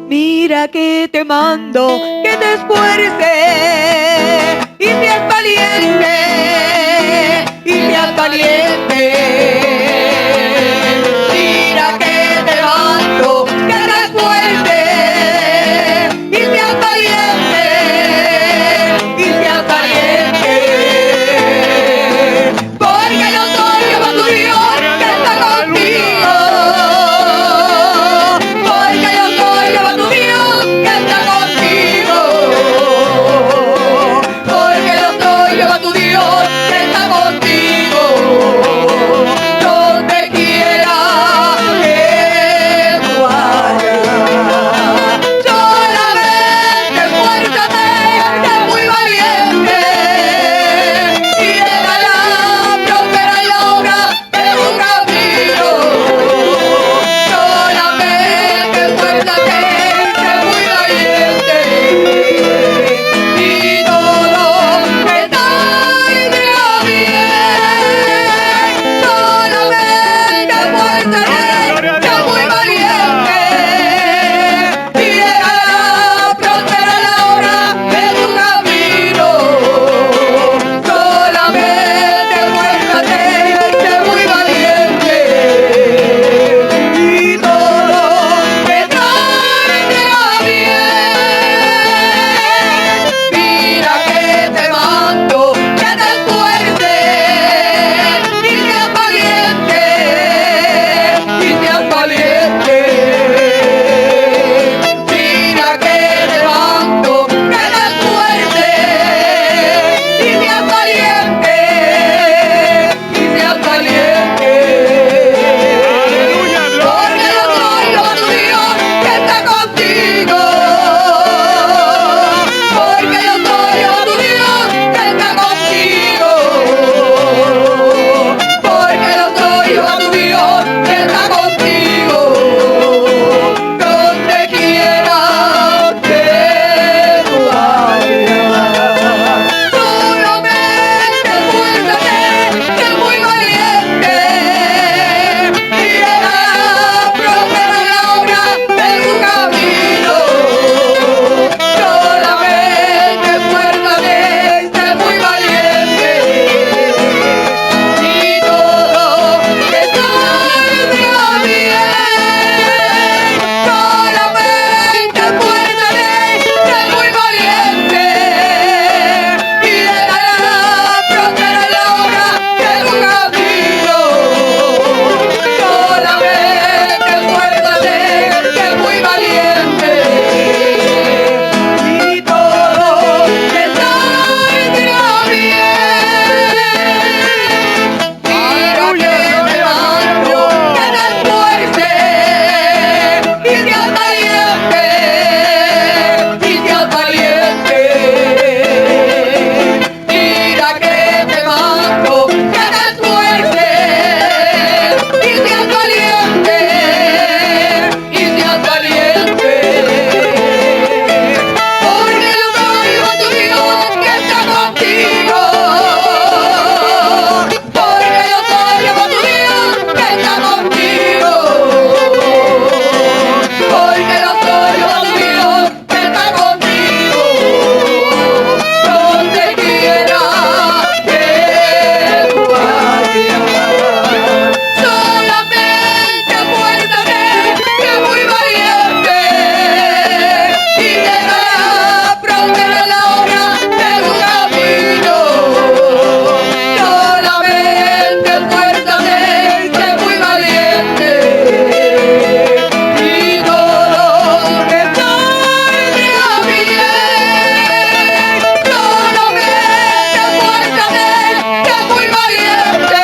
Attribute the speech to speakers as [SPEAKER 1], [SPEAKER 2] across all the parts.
[SPEAKER 1] Mira que te mando que te esfuerces y seas valiente, y seas valiente. Mira que te mando que te esfuerces y seas valiente, y seas valiente. Porque yo soy Jehová tu Dios que está contigo. Porque yo soy Jehová tu Dios que está contigo. Porque yo soy Jehová tu Dios que está contigo. Donde quiera que tú vayas, solamente esfuérzate, sé muy valiente, y llegará próspera y la obra de tu camino. Solamente esfuérzate, sé muy valiente, y todo te saldrá bien. Solamente esfuérzate, sé muy valiente, y llegará próspera la hora de tu camino. Solamente esfuérzate, sé muy valiente, y todo te saldrá bien. Mira que te mando que te esfuerces y seas valiente, y seas valiente. Mira que te mando que te esfuerces y seas valiente, y seas valiente.
[SPEAKER 2] Aleluya,
[SPEAKER 1] Porque yo soy Jehová tu Dios que está contigo. Porque yo soy Jehová tu Dios que está contigo. Porque yo soy Jehová tu Dios que está contigo. Donde quiera que tú vayas, solamente esfuérzate, sé muy valiente, y llegará próspera la obra de tu camino. Solamente esfuérzate, sé muy valiente, y todo te saldrá bien. Solamente esfuérzate, sé muy valiente, y llegará próspera la obra de tu camino. Solamente esfuérzate, sé muy valiente, y todo te saldrá bien. Mira que te mando que te esfuerces y seas valiente, y seas valiente. Mira que te mando que te esfuerces y seas valiente, y seas valiente. Porque yo soy Jehová tu Dios que está contigo. Porque yo soy Jehová tu Dios que está contigo. Porque yo soy Jehová tu Dios que está contigo. Donde quiera que tú vayas, solamente esfuérzate, sé muy valiente, y llegará próspera la hora de tu camino. Solamente esfuérzate, sé muy valiente, y todo te saldrá bien. Solamente esfuérzate, sé muy valiente,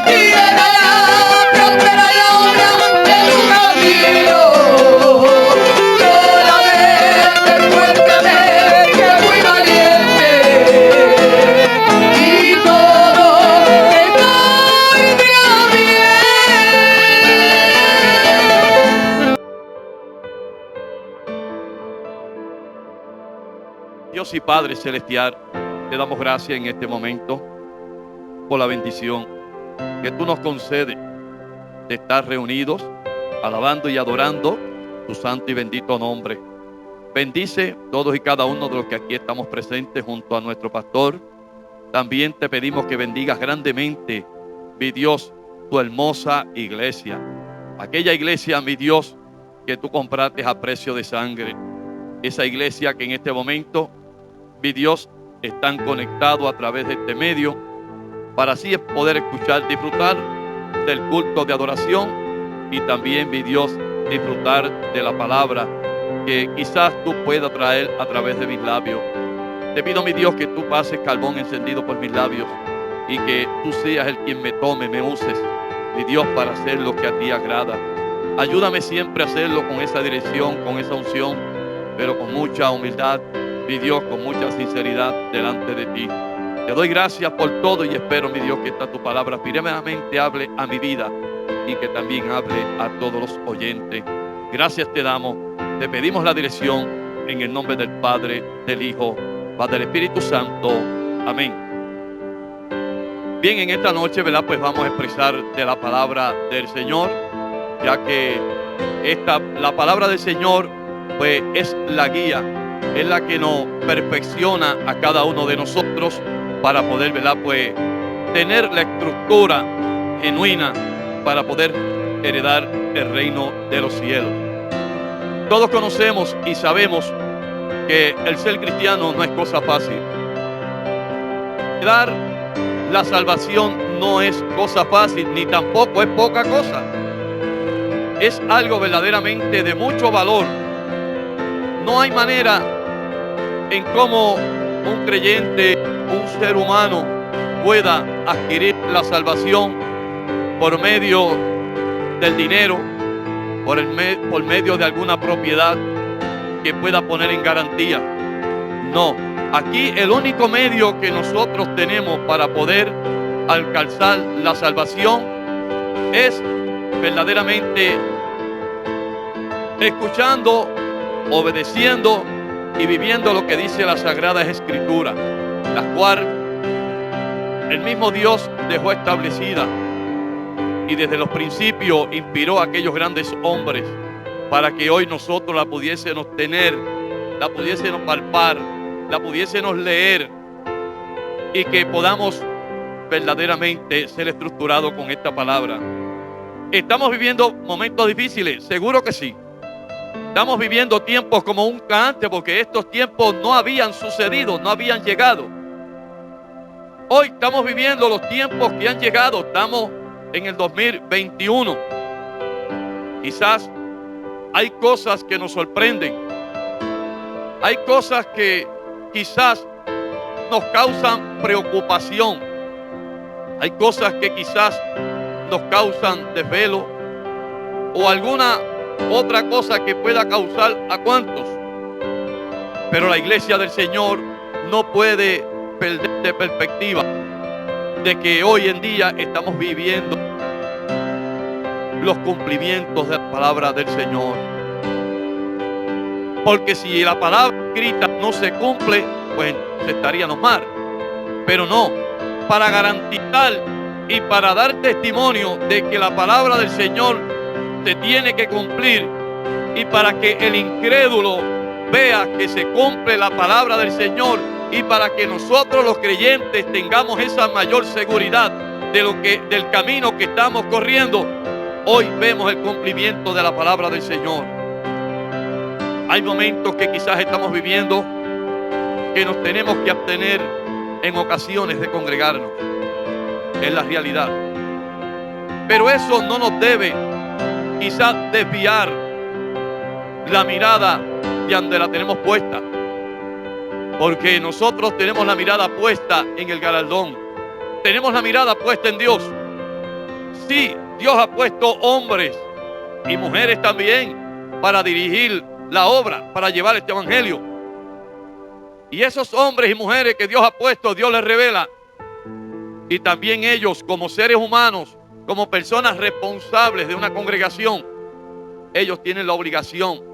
[SPEAKER 1] y llegará próspera la hora de tu camino. Solamente esfuérzate, sé muy valiente, y todo te saldrá bien.
[SPEAKER 2] Dios y Padre Celestial, te damos gracias en este momento por la bendición que tú nos concedes de estar reunidos, alabando y adorando tu santo y bendito nombre. Bendice todos y cada uno de los que aquí estamos presentes junto a nuestro pastor. También te pedimos que bendigas grandemente, mi Dios, tu hermosa iglesia. Aquella iglesia, mi Dios, que tú compraste a precio de sangre. Esa iglesia que en este momento, mi Dios, están conectados a través de este medio para así poder escuchar, disfrutar del culto de adoración y también, mi Dios, disfrutar de la palabra que quizás tú puedas traer a través de mis labios. Te pido, mi Dios, que tú pases carbón encendido por mis labios y que tú seas el quien me tome, me uses, mi Dios, para hacer lo que a ti agrada. Ayúdame siempre a hacerlo con esa dirección, con esa unción, pero con mucha humildad, mi Dios, con mucha sinceridad delante de ti. Te doy gracias por todo y espero, mi Dios, que esta tu palabra primeramente hable a mi vida y que también hable a todos los oyentes. Gracias te damos, te pedimos la dirección en el nombre del Padre, del Hijo, del Espíritu Santo. Amén. Bien, en esta noche, ¿verdad? Pues vamos a expresar de la palabra del Señor, ya que la palabra del Señor, pues es la guía, es la que nos perfecciona a cada uno de nosotros para poder, ¿verdad? Pues tener la estructura genuina para poder heredar el reino de los cielos. Todos conocemos y sabemos que el ser cristiano no es cosa fácil. Dar la salvación no es cosa fácil, ni tampoco es poca cosa. Es algo verdaderamente de mucho valor. No hay manera en cómo un creyente, un ser humano, pueda adquirir la salvación por medio del dinero, por medio de alguna propiedad que pueda poner en garantía. No, aquí el único medio que nosotros tenemos para poder alcanzar la salvación es verdaderamente escuchando, obedeciendo y viviendo lo que dice la Sagrada Escritura, la cual el mismo Dios dejó establecida y desde los principios inspiró a aquellos grandes hombres para que hoy nosotros la pudiésemos tener, la pudiésemos palpar, la pudiésemos leer y que podamos verdaderamente ser estructurados con esta palabra. ¿Estamos viviendo momentos difíciles? Seguro que sí. Estamos viviendo tiempos como nunca antes, porque estos tiempos no habían sucedido, no habían llegado. Hoy estamos viviendo los tiempos que han llegado. Estamos en el 2021. Quizás hay cosas que nos sorprenden. Hay cosas que quizás nos causan preocupación. Hay cosas que quizás nos causan desvelo o alguna otra cosa que pueda causar a cuantos. Pero la iglesia del Señor no puede perder de perspectiva de que hoy en día estamos viviendo los cumplimientos de la palabra del Señor. Porque si la palabra escrita no se cumple, pues estaríamos mal. Pero no, para garantizar y para dar testimonio de que la palabra del Señor se tiene que cumplir y para que el incrédulo vea que se cumple la palabra del Señor y para que nosotros los creyentes tengamos esa mayor seguridad del camino que estamos corriendo, hoy vemos el cumplimiento de la palabra del Señor. Hay momentos que quizás estamos viviendo que nos tenemos que abstener en ocasiones de congregarnos. Es la realidad. Pero eso no nos debe quizás desviar la mirada de donde la tenemos puesta. Porque nosotros tenemos la mirada puesta en el galardón. Tenemos la mirada puesta en Dios. Sí, Dios ha puesto hombres y mujeres también para dirigir la obra, para llevar este evangelio. Y esos hombres y mujeres que Dios ha puesto, Dios les revela. Y también ellos, como seres humanos, como personas responsables de una congregación, ellos tienen la obligación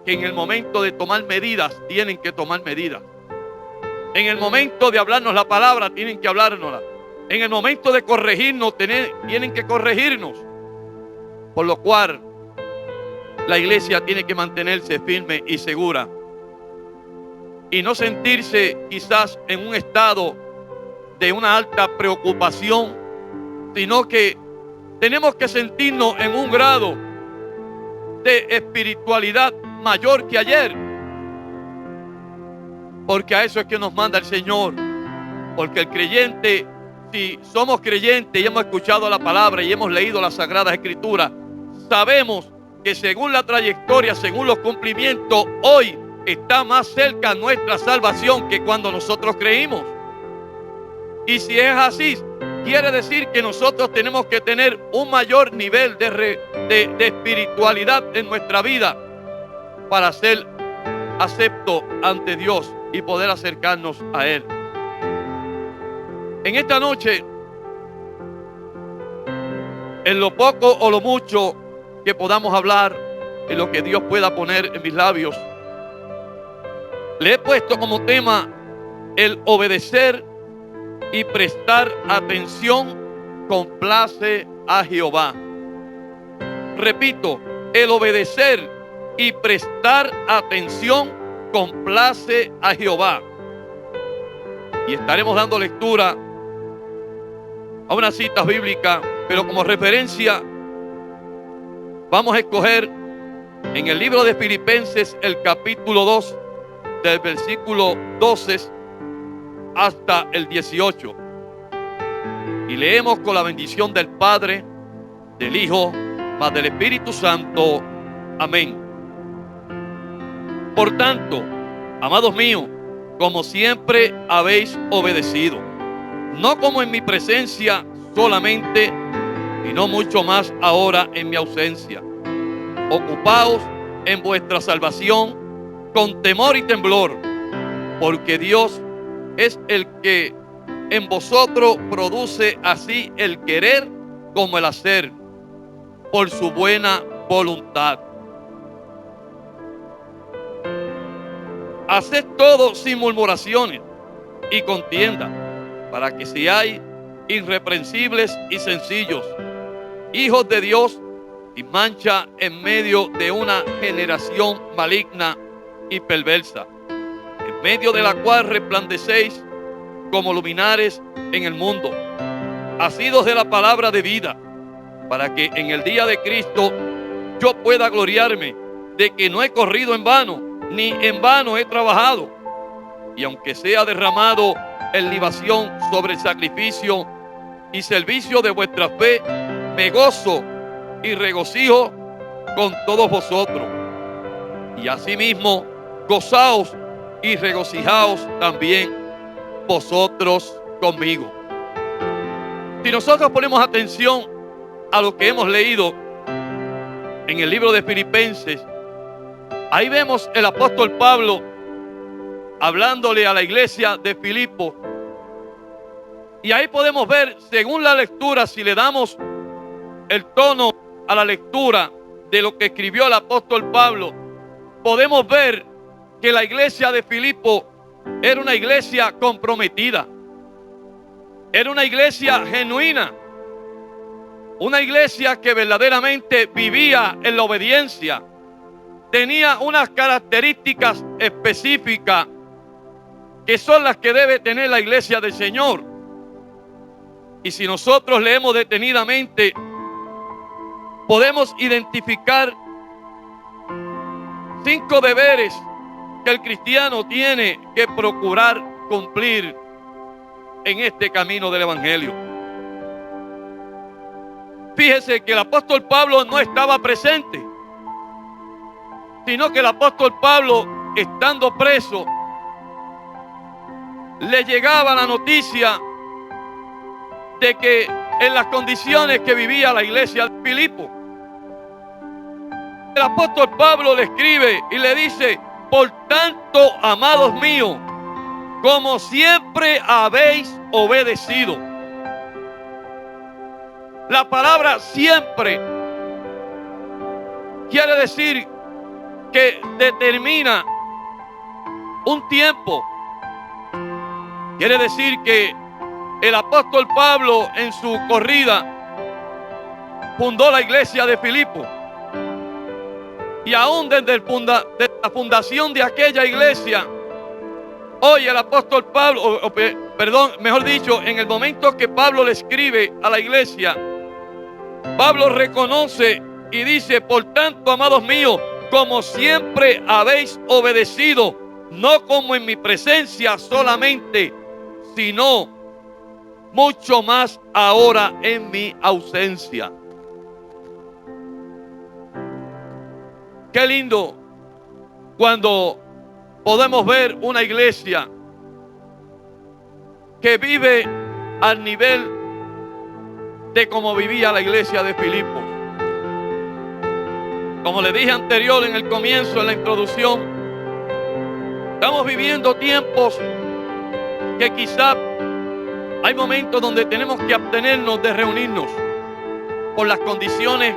[SPEAKER 2] que en el momento de tomar medidas, tienen que tomar medidas. En el momento de hablarnos la palabra, tienen que hablárnosla. En el momento de corregirnos, tienen que corregirnos. Por lo cual, la iglesia tiene que mantenerse firme y segura y no sentirse quizás en un estado de una alta preocupación, sino que tenemos que sentirnos en un grado de espiritualidad mayor que ayer, porque a eso es que nos manda el Señor. Porque el creyente, si somos creyentes y hemos escuchado la palabra y hemos leído las Sagradas Escrituras, sabemos que según la trayectoria, según los cumplimientos, hoy está más cerca nuestra salvación que cuando nosotros creímos. Y si es así, quiere decir que nosotros tenemos que tener un mayor nivel de espiritualidad en nuestra vida para ser acepto ante Dios y poder acercarnos a Él. En esta noche, en lo poco o lo mucho que podamos hablar, en lo que Dios pueda poner en mis labios, le he puesto como tema el obedecer y prestar atención complace a Jehová. Repito, el obedecer y prestar atención complace a Jehová. Y estaremos dando lectura a unas citas bíblicas, pero como referencia vamos a escoger en el libro de Filipenses el capítulo 2, del versículo 12 hasta el 18. Y leemos con la bendición del Padre, del Hijo, más del Espíritu Santo. Amén. Por tanto, amados míos, como siempre habéis obedecido, no como en mi presencia solamente, sino mucho más ahora en mi ausencia. Ocupaos en vuestra salvación con temor y temblor, porque Dios es el que en vosotros produce así el querer como el hacer, por su buena voluntad. Haced todo sin murmuraciones y contienda, para que seáis irreprensibles y sencillos, hijos de Dios sin mancha en medio de una generación maligna y perversa, en medio de la cual resplandecéis como luminares en el mundo, asidos de la palabra de vida, para que en el día de Cristo yo pueda gloriarme de que no he corrido en vano, ni en vano he trabajado. Y aunque sea derramado en libación sobre el sacrificio y servicio de vuestra fe, me gozo y regocijo con todos vosotros. Y asimismo, gozaos y regocijaos también vosotros conmigo. Si nosotros ponemos atención a lo que hemos leído en el libro de Filipenses, ahí vemos el apóstol Pablo hablándole a la iglesia de Filipo. Y ahí podemos ver, según la lectura, si le damos el tono a la lectura de lo que escribió el apóstol Pablo, podemos ver que la iglesia de Filipo era una iglesia comprometida, era una iglesia genuina, una iglesia que verdaderamente vivía en la obediencia, tenía unas características específicas que son las que debe tener la iglesia del Señor. Y si nosotros leemos detenidamente, podemos identificar 5 deberes que el cristiano tiene que procurar cumplir en este camino del Evangelio. Fíjese que el apóstol Pablo no estaba presente, sino que el apóstol Pablo, estando preso, le llegaba la noticia de que en las condiciones que vivía la iglesia de Filipo, el apóstol Pablo le escribe y le dice: por tanto, amados míos, como siempre habéis obedecido. La palabra siempre quiere decir que determina un tiempo. Quiere decir que el apóstol Pablo, en su corrida, fundó la iglesia de Filipo. Y aún desde la fundación de aquella iglesia, hoy el apóstol Pablo, mejor dicho, en el momento que Pablo le escribe a la iglesia, Pablo reconoce y dice: por tanto, amados míos, como siempre habéis obedecido, no como en mi presencia solamente, sino mucho más ahora en mi ausencia. Qué lindo cuando podemos ver una iglesia que vive al nivel de como vivía la iglesia de Filipos. Como le dije anterior en el comienzo, en la introducción, estamos viviendo tiempos que quizá hay momentos donde tenemos que abstenernos de reunirnos por las condiciones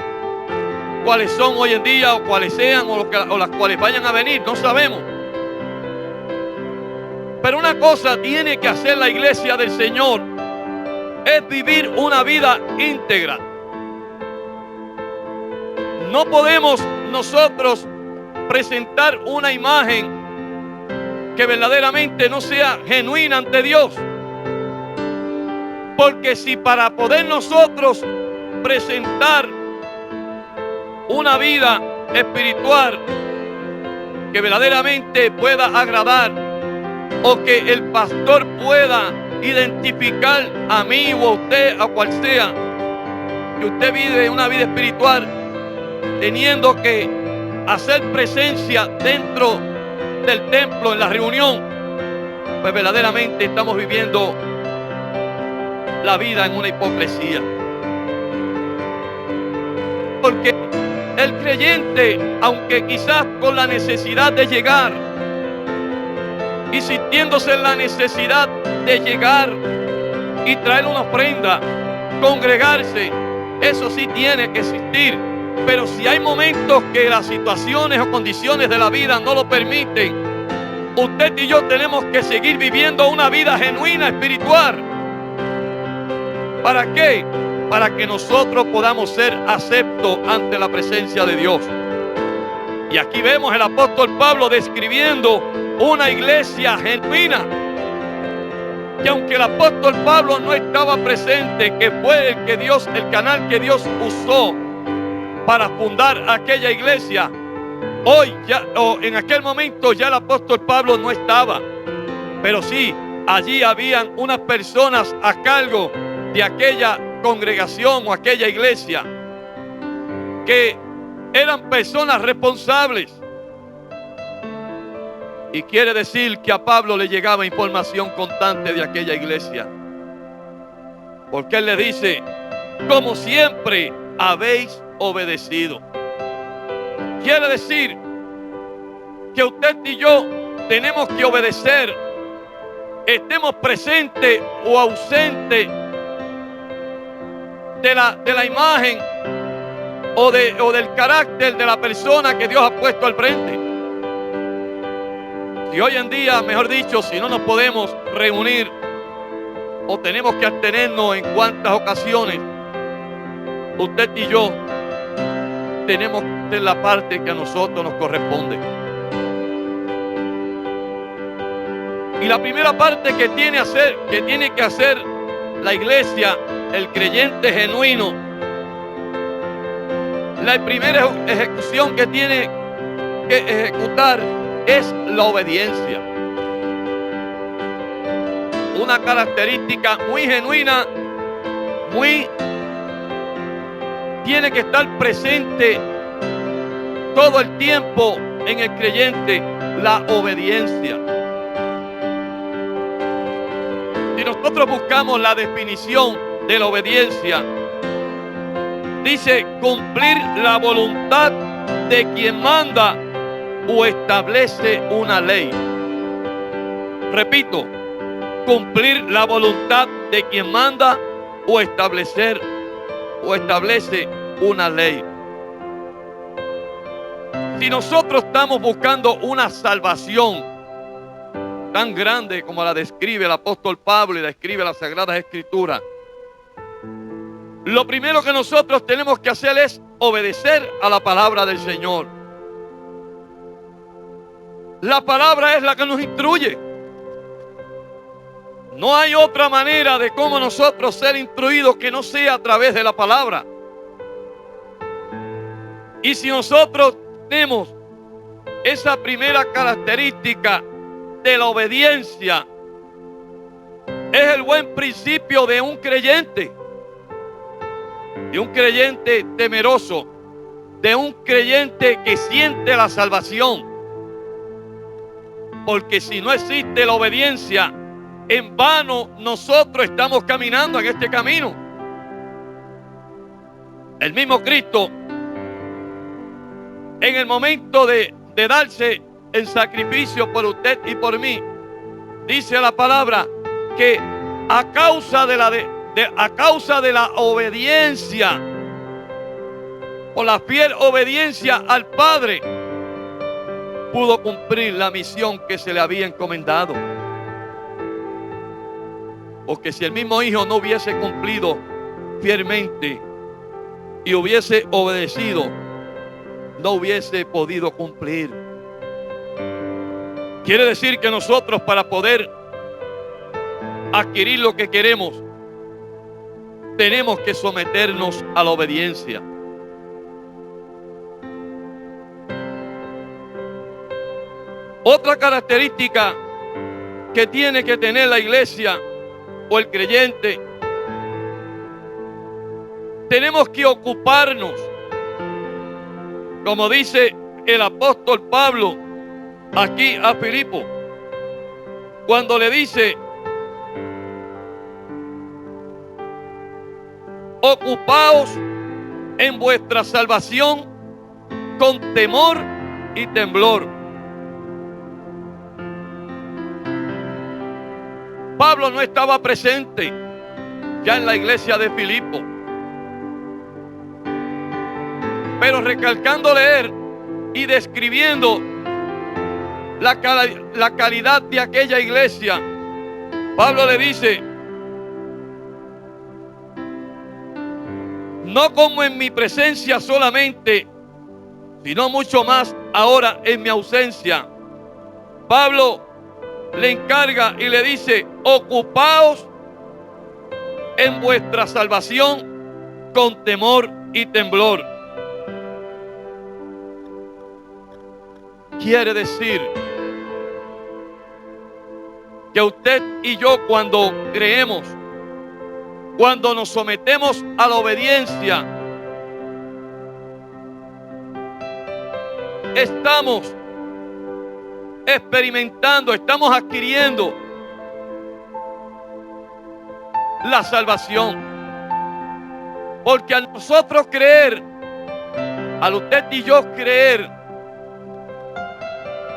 [SPEAKER 2] cuáles son hoy en día, o cuáles sean, o las cuales vayan a venir, no sabemos. Pero una cosa tiene que hacer la iglesia del Señor, es vivir una vida íntegra. No podemos nosotros presentar una imagen que verdaderamente no sea genuina ante Dios. Porque si para poder nosotros presentar una vida espiritual que verdaderamente pueda agradar, o que el pastor pueda identificar a mí o a usted, a cual sea, que usted vive una vida espiritual teniendo que hacer presencia dentro del templo, en la reunión, pues verdaderamente estamos viviendo la vida en una hipocresía. Porque el creyente, aunque quizás con la necesidad de llegar y sintiéndose en la necesidad de llegar y traer una ofrenda, congregarse, eso sí tiene que existir. Pero si hay momentos que las situaciones o condiciones de la vida no lo permiten, usted y yo tenemos que seguir viviendo una vida genuina espiritual. ¿Para qué? Para que nosotros podamos ser aceptos ante la presencia de Dios. Y aquí vemos el apóstol Pablo describiendo una iglesia genuina, que aunque el apóstol Pablo no estaba presente, que fue el canal que Dios usó para fundar aquella iglesia, hoy ya, o en aquel momento ya el apóstol Pablo no estaba, pero sí, allí habían unas personas a cargo de aquella congregación o aquella iglesia, que eran personas responsables. Y quiere decir que a Pablo le llegaba información constante de aquella iglesia, porque él le dice: como siempre habéis obedecido. Quiere decir que usted y yo tenemos que obedecer, estemos presentes o ausentes de la imagen o del carácter de la persona que Dios ha puesto al frente. Si hoy en día, mejor dicho, si no nos podemos reunir o tenemos que abstenernos en cuantas ocasiones, usted y yo tenemos que hacer la parte que a nosotros nos corresponde. Y la primera parte que tiene que hacer la iglesia, el creyente genuino, la primera ejecución que tiene que ejecutar es la obediencia. Una característica muy genuina, tiene que estar presente todo el tiempo en el creyente, la obediencia. Si nosotros buscamos la definición de la obediencia, dice: cumplir la voluntad de quien manda o establece una ley. Repito, cumplir la voluntad de quien manda o establece una ley. Si nosotros estamos buscando una salvación tan grande como la describe el apóstol Pablo y la describe las Sagradas Escrituras, lo primero que nosotros tenemos que hacer es obedecer a la palabra del Señor. La palabra es la que nos instruye. No hay otra manera de cómo nosotros ser instruidos que no sea a través de la palabra. Y si nosotros tenemos esa primera característica de la obediencia, es el buen principio de un creyente temeroso, de un creyente que siente la salvación. Porque si no existe la obediencia, en vano nosotros estamos caminando en este camino. El mismo Cristo, en el momento de darse el sacrificio por usted y por mí, dice la palabra que a causa de la obediencia, o la fiel obediencia al Padre, pudo cumplir la misión que se le había encomendado. Porque si el mismo Hijo no hubiese cumplido fielmente y hubiese obedecido, no hubiese podido cumplir. Quiere decir que nosotros, para poder adquirir lo que queremos, tenemos que someternos a la obediencia. Otra característica que tiene que tener la iglesia o el creyente, tenemos que ocuparnos, como dice el apóstol Pablo aquí a Filipo, cuando le dice: ocupaos en vuestra salvación con temor y temblor. Pablo no estaba presente ya en la iglesia de Filipo, pero recalcando leer y describiendo la calidad de aquella iglesia, Pablo le dice: no como en mi presencia solamente, sino mucho más ahora en mi ausencia. Pablo le encarga y le dice: ocupaos en vuestra salvación con temor y temblor. Quiere decir que usted y yo, cuando creemos, cuando nos sometemos a la obediencia, estamos experimentando, estamos adquiriendo la salvación. Porque al nosotros creer, al usted y yo creer,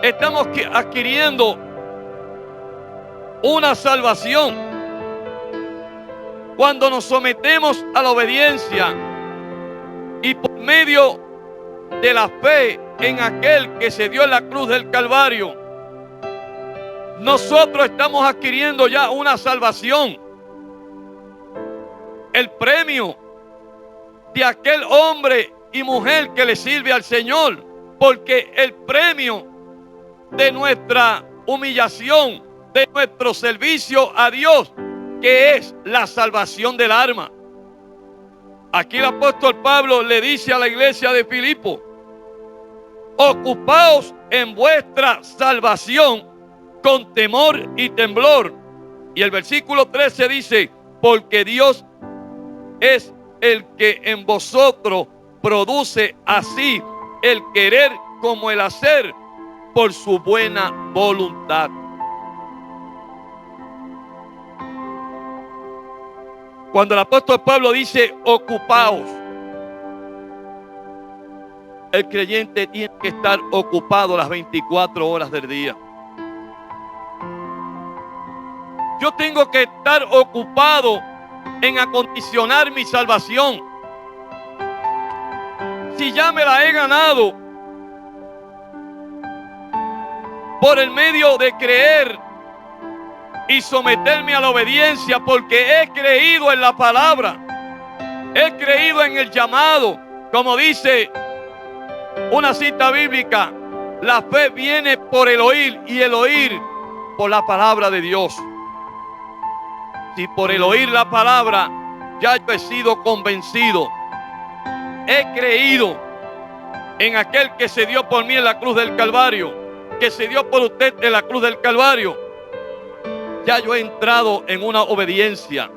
[SPEAKER 2] estamos adquiriendo una salvación. Cuando nos sometemos a la obediencia y por medio de la fe en aquel que se dio en la cruz del Calvario, nosotros estamos adquiriendo ya una salvación. El premio de aquel hombre y mujer que le sirve al Señor, porque el premio de nuestra humillación, de nuestro servicio a Dios, que es la salvación del alma. Aquí el apóstol Pablo le dice a la iglesia de Filipo: ocupaos en vuestra salvación con temor y temblor. Y el versículo 13 dice: porque Dios es el que en vosotros produce así el querer como el hacer por su buena voluntad. Cuando el apóstol Pablo dice ocupaos, el creyente tiene que estar ocupado las 24 horas del día. Yo tengo que estar ocupado en acondicionar mi salvación. Si ya me la he ganado por el medio de creer y someterme a la obediencia, porque he creído en la palabra, he creído en el llamado, como dice una cita bíblica, La fe viene por el oír y el oír por la palabra de Dios. Si por el oír la palabra ya yo he sido convencido, he creído en aquel que se dio por mí en la cruz del Calvario, que se dio por usted en la cruz del Calvario, ya yo he entrado en una obediencia,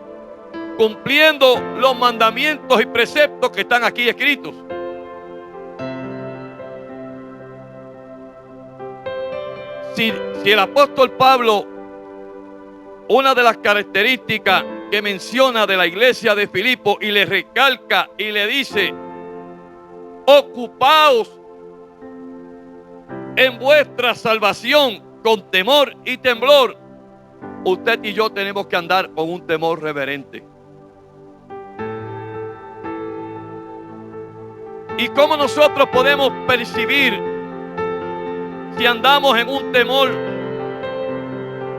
[SPEAKER 2] cumpliendo los mandamientos y preceptos que están aquí escritos. Si el apóstol Pablo, una de las características que menciona de la iglesia de Filipo y le recalca y le dice: ocupaos en vuestra salvación con temor y temblor. Usted y yo tenemos que andar con un temor reverente. ¿Y cómo nosotros podemos percibir si andamos en un temor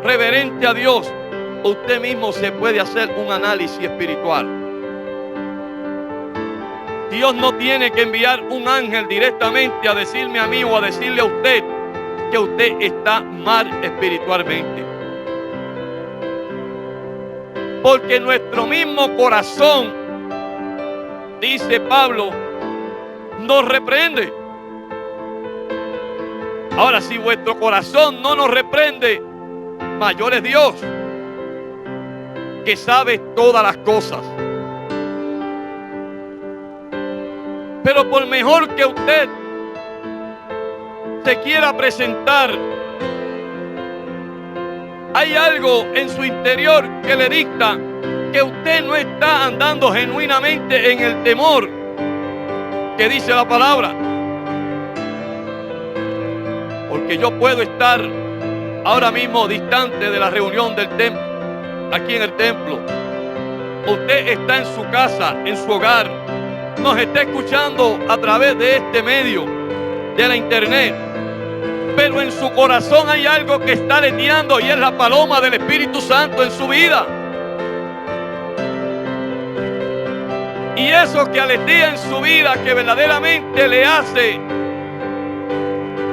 [SPEAKER 2] reverente a Dios? Usted mismo se puede hacer un análisis espiritual. Dios no tiene que enviar un ángel directamente a decirme a mí o a decirle a usted que usted está mal espiritualmente. Porque nuestro mismo corazón, dice Pablo, nos reprende. Ahora, si vuestro corazón no nos reprende, mayor es Dios, que sabe todas las cosas. Pero por mejor que usted se quiera presentar, hay algo en su interior que le dicta que usted no está andando genuinamente en el temor que dice la palabra. Porque yo puedo estar ahora mismo distante de la reunión del templo, aquí en el templo. Usted está en su casa, en su hogar, nos está escuchando a través de este medio, de la internet. Pero en su corazón hay algo que está aleteando y es la paloma del Espíritu Santo en su vida. Y eso que aletea en su vida, que verdaderamente le hace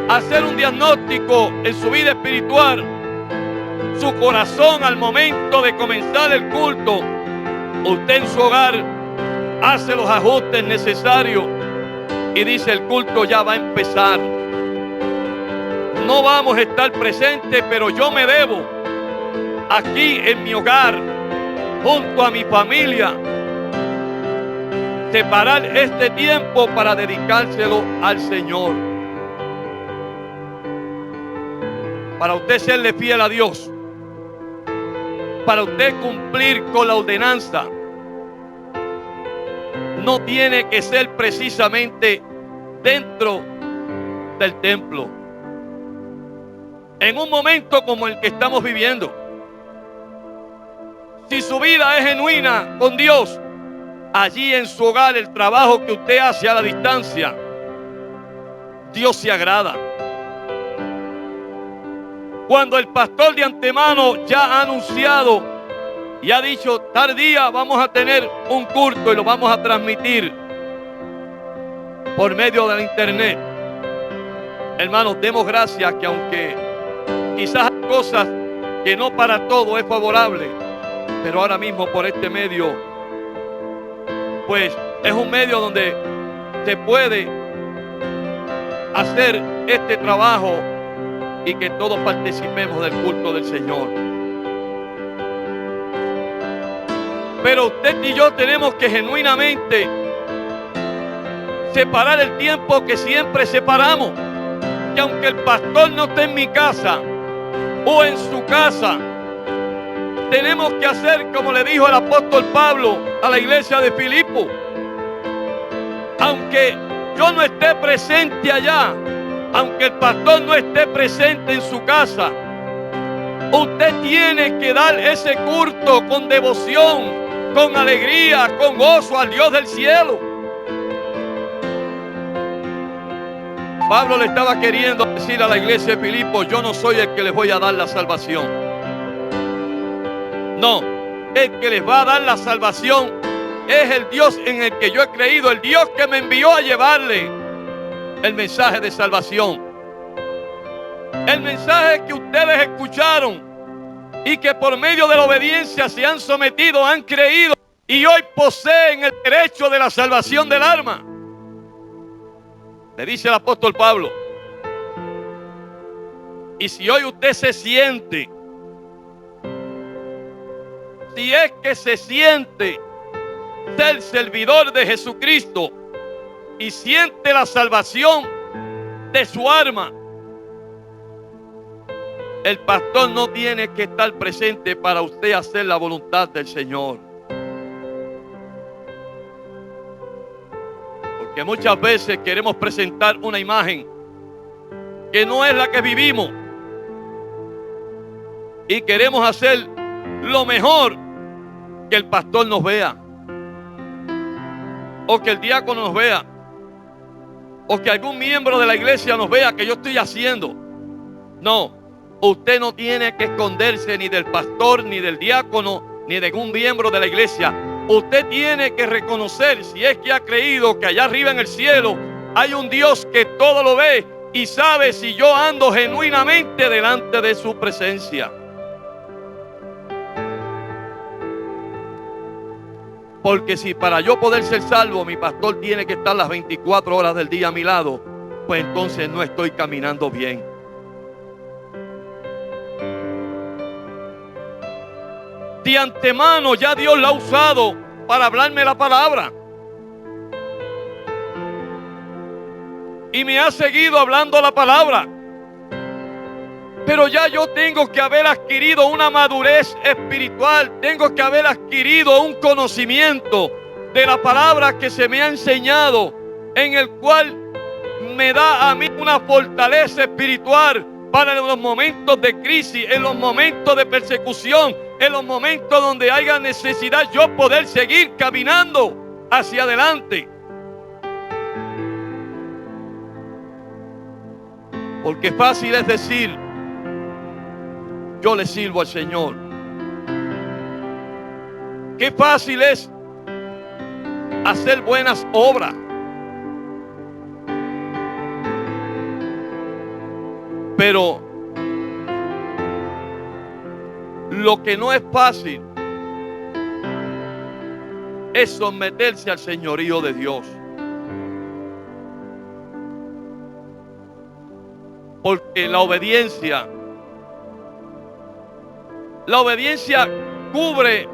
[SPEAKER 2] hacer un diagnóstico en su vida espiritual, su corazón al momento de comenzar el culto, usted en su hogar hace los ajustes necesarios y dice: el culto ya va a empezar. No vamos a estar presentes, pero yo me debo aquí en mi hogar, junto a mi familia, separar este tiempo para dedicárselo al Señor. Para usted serle fiel a Dios, para usted cumplir con la ordenanza, no tiene que ser precisamente dentro del templo. En un momento como el que estamos viviendo, si su vida es genuina con Dios, allí en su hogar, el trabajo que usted hace a la distancia, Dios se agrada. Cuando el pastor de antemano ya ha anunciado y ha dicho: tal día vamos a tener un culto y lo vamos a transmitir por medio de la internet, hermanos, demos gracias que aunque quizás hay cosas que no para todo es favorable, pero ahora mismo por este medio, pues es un medio donde se puede hacer este trabajo y que todos participemos del culto del Señor. Pero usted y yo tenemos que genuinamente separar el tiempo que siempre separamos. Que aunque el pastor no esté en mi casa o en su casa, tenemos que hacer como le dijo el apóstol Pablo a la iglesia de Filipo: aunque yo no esté presente allá, aunque el pastor no esté presente en su casa, usted tiene que dar ese culto con devoción, con alegría, con gozo al Dios del cielo. Pablo le estaba queriendo decir a la iglesia de Filipo: yo no soy el que les voy a dar la salvación. No, el que les va a dar la salvación es el Dios en el que yo he creído, el Dios que me envió a llevarle el mensaje de salvación. El mensaje que ustedes escucharon y que por medio de la obediencia se han sometido, han creído y hoy poseen el derecho de la salvación del alma. Le dice el apóstol Pablo. Y si hoy usted se siente, si es que se siente ser servidor de Jesucristo y siente la salvación de su alma, el pastor no tiene que estar presente para usted hacer la voluntad del Señor. Porque muchas veces queremos presentar una imagen que no es la que vivimos. Y queremos hacer lo mejor que el pastor nos vea. O que el diácono nos vea. O que algún miembro de la iglesia nos vea que yo estoy haciendo. No, usted no tiene que esconderse ni del pastor, ni del diácono, ni de algún miembro de la iglesia. Usted tiene que reconocer, si es que ha creído que allá arriba en el cielo hay un Dios que todo lo ve y sabe si yo ando genuinamente delante de su presencia. Porque si para yo poder ser salvo mi pastor tiene que estar las 24 horas del día a mi lado, pues entonces no estoy caminando bien. De antemano ya Dios la ha usado para hablarme la palabra. Y me ha seguido hablando la palabra. Pero ya yo tengo que haber adquirido una madurez espiritual. Tengo que haber adquirido un conocimiento de la palabra que se me ha enseñado, en el cual me da a mí una fortaleza espiritual para en los momentos de crisis, en los momentos de persecución, en los momentos donde haya necesidad yo poder seguir caminando hacia adelante. Porque fácil es decir, yo le sirvo al Señor. Qué fácil es hacer buenas obras. Pero lo que no es fácil es someterse al señorío de Dios. Porque la obediencia cubre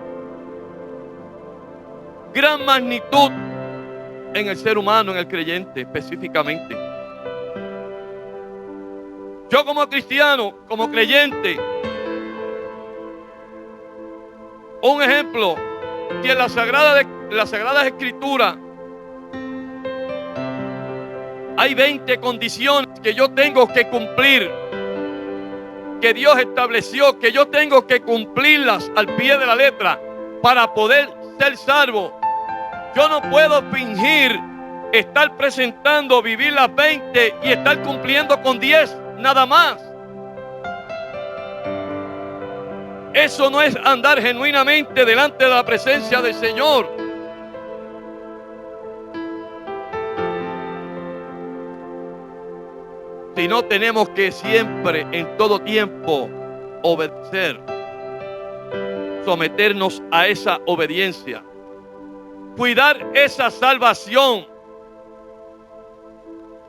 [SPEAKER 2] gran magnitud en el ser humano, en el creyente específicamente. Yo como cristiano, como creyente, un ejemplo, que en las Sagradas Escrituras hay 20 condiciones que yo tengo que cumplir, que Dios estableció, que yo tengo que cumplirlas al pie de la letra para poder ser salvo. Yo no puedo fingir estar presentando, vivir las 20 y estar cumpliendo con 10 nada más. Eso no es andar genuinamente delante de la presencia del Señor. Sino tenemos que siempre, en todo tiempo, obedecer, someternos a esa obediencia, cuidar esa salvación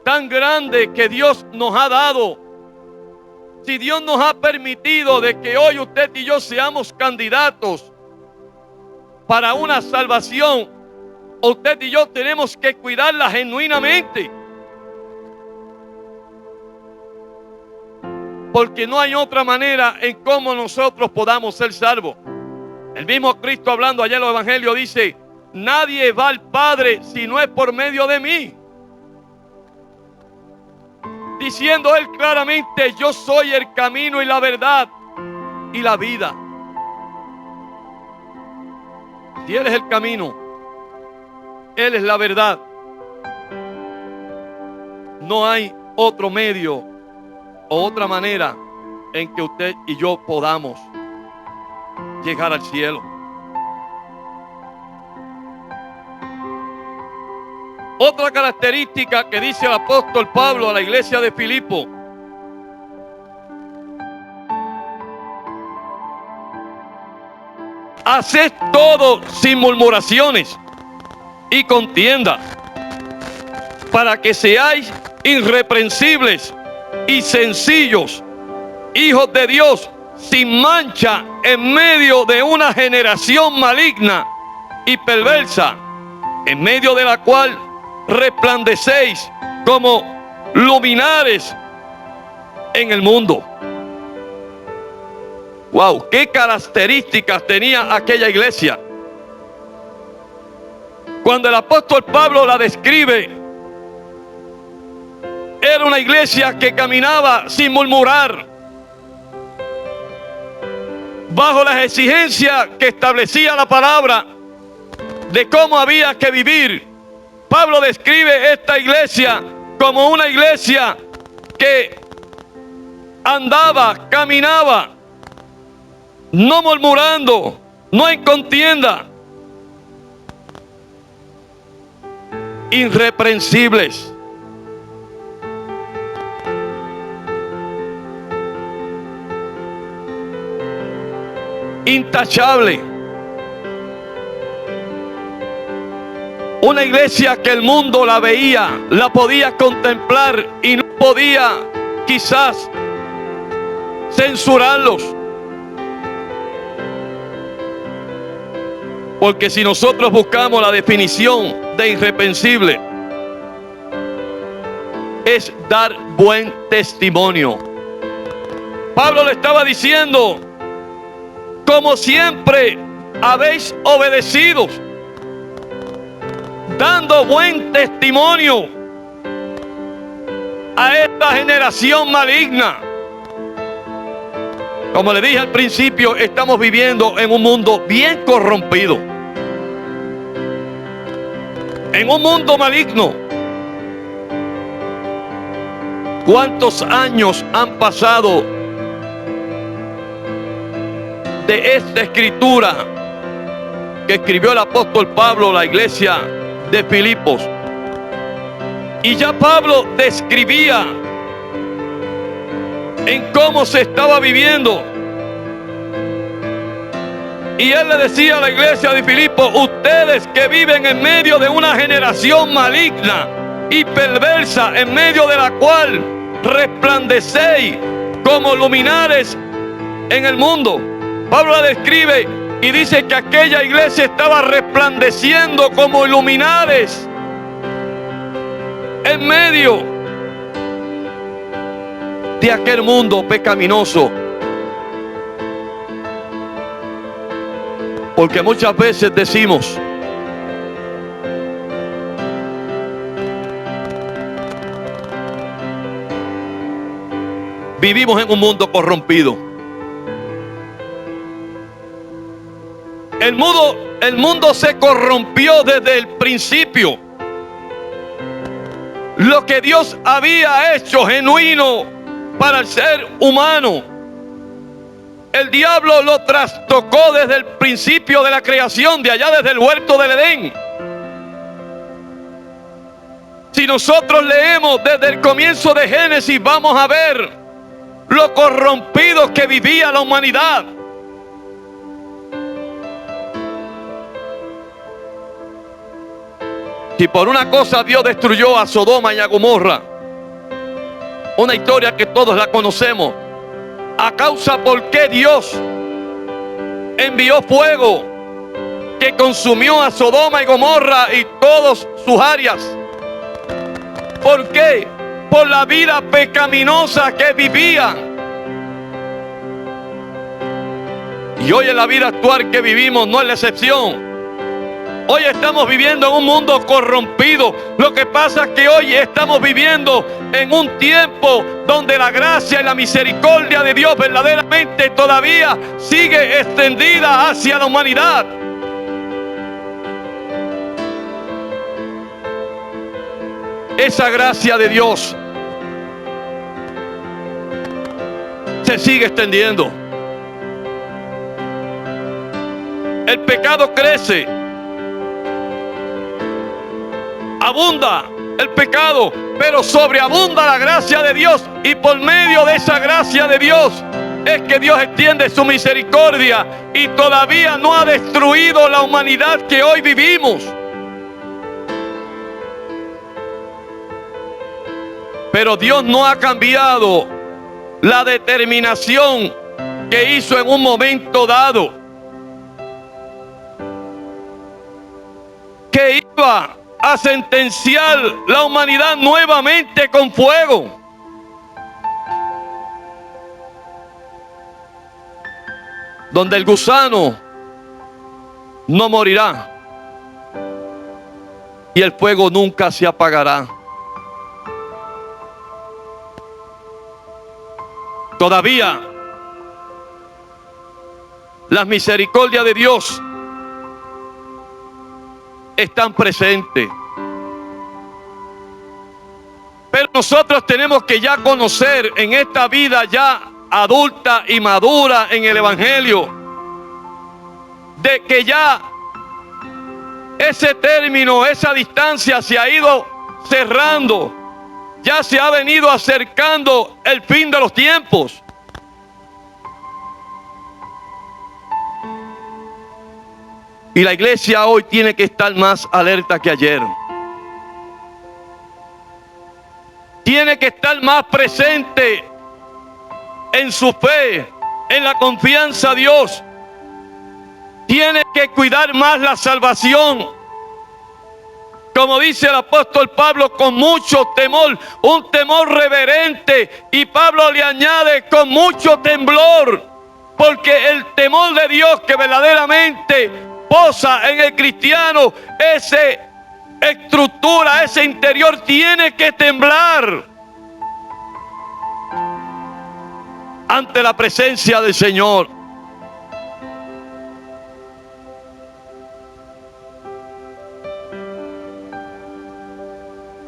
[SPEAKER 2] tan grande que Dios nos ha dado. Si Dios nos ha permitido de que hoy usted y yo seamos candidatos para una salvación, usted y yo tenemos que cuidarla genuinamente. Porque no hay otra manera en cómo nosotros podamos ser salvos. El mismo Cristo, hablando allá en los evangelios, dice: nadie va al Padre si no es por medio de mí. Diciendo él claramente: yo soy el camino y la verdad y la vida. Si él es el camino, él es la verdad, no hay otro medio o otra manera en que usted y yo podamos llegar al cielo. Otra característica que dice el apóstol Pablo a la iglesia de Filipo haced todo sin murmuraciones y contienda, para que seáis irreprensibles y sencillos, hijos de Dios, sin mancha, en medio de una generación maligna y perversa, en medio de la cual resplandecéis como luminares en el mundo. Wow, qué características tenía aquella iglesia. Cuando el apóstol Pablo la describe, era una iglesia que caminaba sin murmurar, bajo las exigencias que establecía la palabra de cómo había que vivir. Pablo describe esta iglesia como una iglesia que andaba, caminaba, no murmurando, no en contienda, irreprensibles. Intachable. Una iglesia que el mundo la veía, la podía contemplar y no podía quizás censurarlos. Porque si nosotros buscamos la definición de irreprensible, es dar buen testimonio. Pablo le estaba diciendo: como siempre habéis obedecido, dando buen testimonio a esta generación maligna. Como le dije al principio, estamos viviendo en un mundo bien corrompido, en un mundo maligno. ¿Cuántos años han pasado de esta escritura que escribió el apóstol Pablo a la iglesia de Filipos? Y ya Pablo describía en cómo se estaba viviendo. Y él le decía a la iglesia de Filipos: ustedes que viven en medio de una generación maligna y perversa, en medio de la cual resplandecéis como luminares en el mundo. Pablo la describe y dice que aquella iglesia estaba resplandeciendo como luminares en medio de aquel mundo pecaminoso. Porque muchas veces decimos: vivimos en un mundo corrompido. El mundo se corrompió desde el principio. Lo que Dios había hecho genuino para el ser humano, el diablo lo trastocó desde el principio de la creación, de allá desde el huerto del Edén. Si nosotros leemos desde el comienzo de Génesis, vamos a ver lo corrompido que vivía la humanidad. Si por una cosa Dios destruyó a Sodoma y a Gomorra, una historia que todos la conocemos, a causa por qué Dios envió fuego que consumió a Sodoma y Gomorra y todas sus áreas. ¿Por qué? Por la vida pecaminosa que vivían. Y hoy en la vida actual que vivimos no es la excepción. Hoy estamos viviendo en un mundo corrompido. Lo que pasa es que hoy estamos viviendo en un tiempo donde la gracia y la misericordia de Dios verdaderamente todavía sigue extendida hacia la humanidad. Esa gracia de Dios se sigue extendiendo. El pecado crece. Abunda el pecado, pero sobreabunda la gracia de Dios. Y por medio de esa gracia de Dios, es que Dios extiende su misericordia y todavía no ha destruido la humanidad que hoy vivimos. Pero Dios no ha cambiado la determinación que hizo en un momento dado, que iba a sentenciar la humanidad nuevamente con fuego. Donde el gusano no morirá y el fuego nunca se apagará. Todavía las misericordias de Dios están presentes. Pero nosotros tenemos que ya conocer en esta vida ya adulta y madura en el Evangelio, de que ya ese término, esa distancia se ha ido cerrando, ya se ha venido acercando el fin de los tiempos. Y la iglesia hoy tiene que estar más alerta que ayer. Tiene que estar más presente en su fe, en la confianza a Dios. Tiene que cuidar más la salvación. Como dice el apóstol Pablo, con mucho temor, un temor reverente. Y Pablo le añade, con mucho temblor. Porque el temor de Dios que verdaderamente posa en el cristiano, esa estructura, ese interior tiene que temblar ante la presencia del Señor.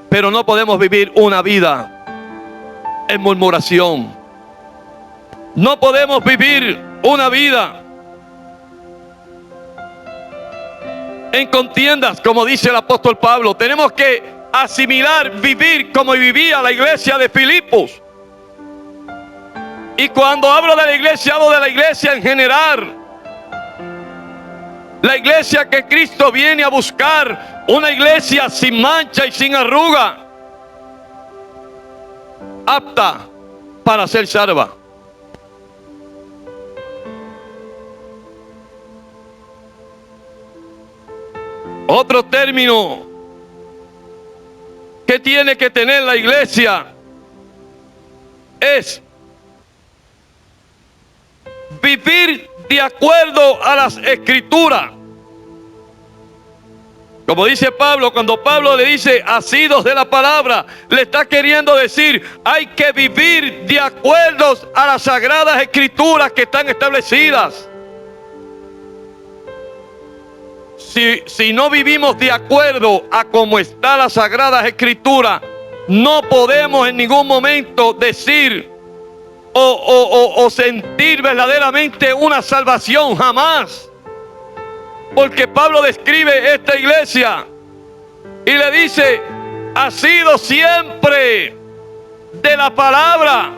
[SPEAKER 2] Pero no podemos vivir una vida en murmuración. No podemos vivir una vida en contiendas, como dice el apóstol Pablo. Tenemos que asimilar, vivir como vivía la iglesia de Filipos. Y cuando hablo de la iglesia en general. La iglesia que Cristo viene a buscar, una iglesia sin mancha y sin arruga, apta para ser salva. Otro término que tiene que tener la iglesia es vivir de acuerdo a las Escrituras. Como dice Pablo, cuando Pablo le dice asidos de la palabra, le está queriendo decir, hay que vivir de acuerdo a las sagradas Escrituras que están establecidas. Si no vivimos de acuerdo a cómo están las sagradas Escrituras, no podemos en ningún momento decir o sentir verdaderamente una salvación, jamás. Porque Pablo describe esta iglesia y le dice, ha sido siempre de la palabra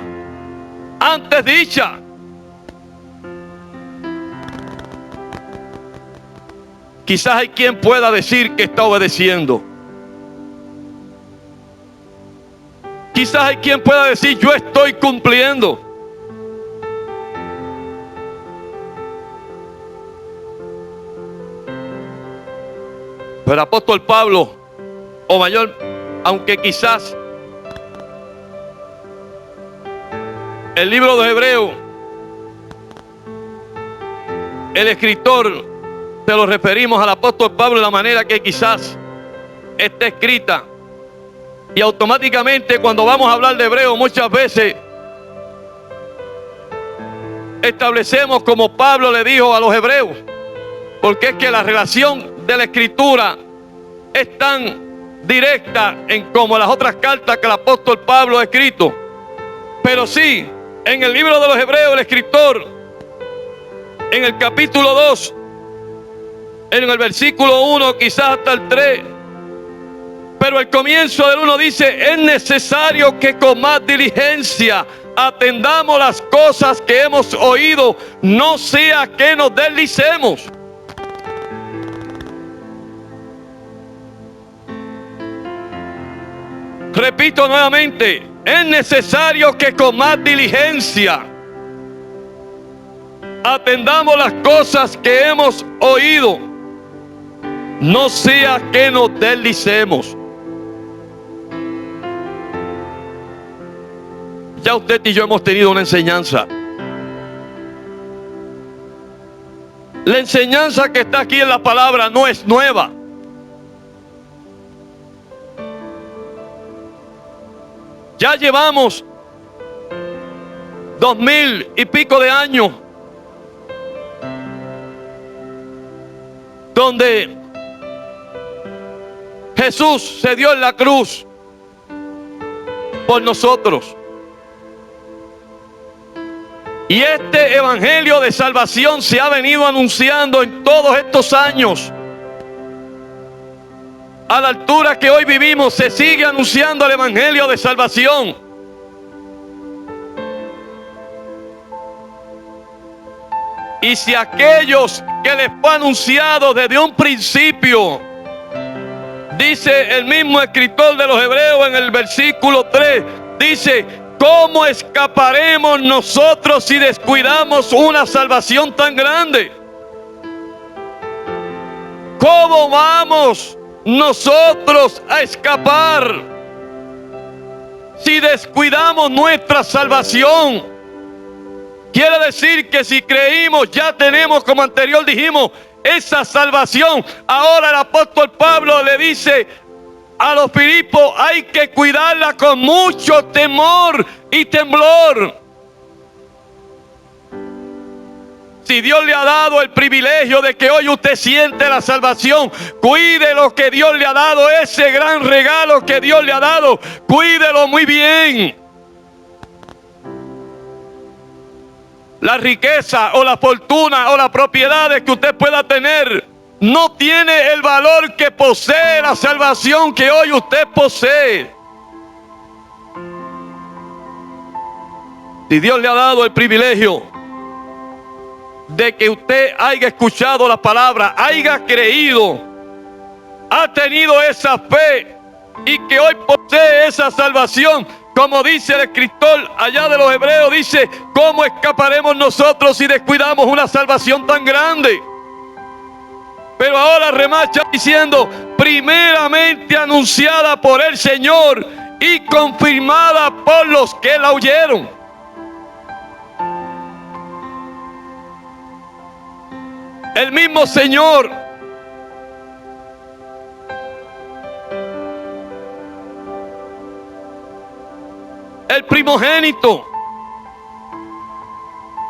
[SPEAKER 2] antes dicha. Quizás hay quien pueda decir que está obedeciendo. Quizás hay quien pueda decir, yo estoy cumpliendo. Pero el apóstol Pablo, o mayor, aunque quizás el libro de Hebreos, el escritor, se lo referimos al apóstol Pablo de la manera que quizás está escrita. Y automáticamente cuando vamos a hablar de Hebreos muchas veces establecemos como Pablo le dijo a los hebreos. Porque es que la relación de la escritura es tan directa en como las otras cartas que el apóstol Pablo ha escrito. Pero sí, en el libro de los Hebreos el escritor, en el capítulo 2, en el versículo 1, quizás hasta el 3, pero el comienzo del 1 dice, es necesario que con más diligencia atendamos las cosas que hemos oído, no sea que nos deslicemos. Repito nuevamente, es necesario que con más diligencia atendamos las cosas que hemos oído, no sea que nos deslicemos. Ya usted y yo hemos tenido una enseñanza. La enseñanza que está aquí en la palabra no es nueva. Ya llevamos 2000 y pico de años donde Jesús se dio en la cruz por nosotros. Y este evangelio de salvación se ha venido anunciando en todos estos años. A la altura que hoy vivimos, se sigue anunciando el evangelio de salvación. Y si aquellos que les fue anunciado desde un principio, dice el mismo escritor de los Hebreos en el versículo 3, dice: ¿cómo escaparemos nosotros si descuidamos una salvación tan grande? ¿Cómo vamos nosotros a escapar si descuidamos nuestra salvación? Quiere decir que si creímos, ya tenemos, como anterior dijimos, esa salvación. Ahora el apóstol Pablo le dice a los Filipos: hay que cuidarla con mucho temor y temblor. Si Dios le ha dado el privilegio de que hoy usted siente la salvación, cuide lo que Dios le ha dado, ese gran regalo que Dios le ha dado, cuídelo muy bien. La riqueza o la fortuna o las propiedades que usted pueda tener no tiene el valor que posee la salvación que hoy usted posee. Si Dios le ha dado el privilegio de que usted haya escuchado la palabra, haya creído, ha tenido esa fe y que hoy posee esa salvación, como dice el escritor allá de los Hebreos, dice: ¿cómo escaparemos nosotros si descuidamos una salvación tan grande? Pero ahora remacha diciendo: primeramente anunciada por el Señor y confirmada por los que la oyeron. El mismo Señor el primogénito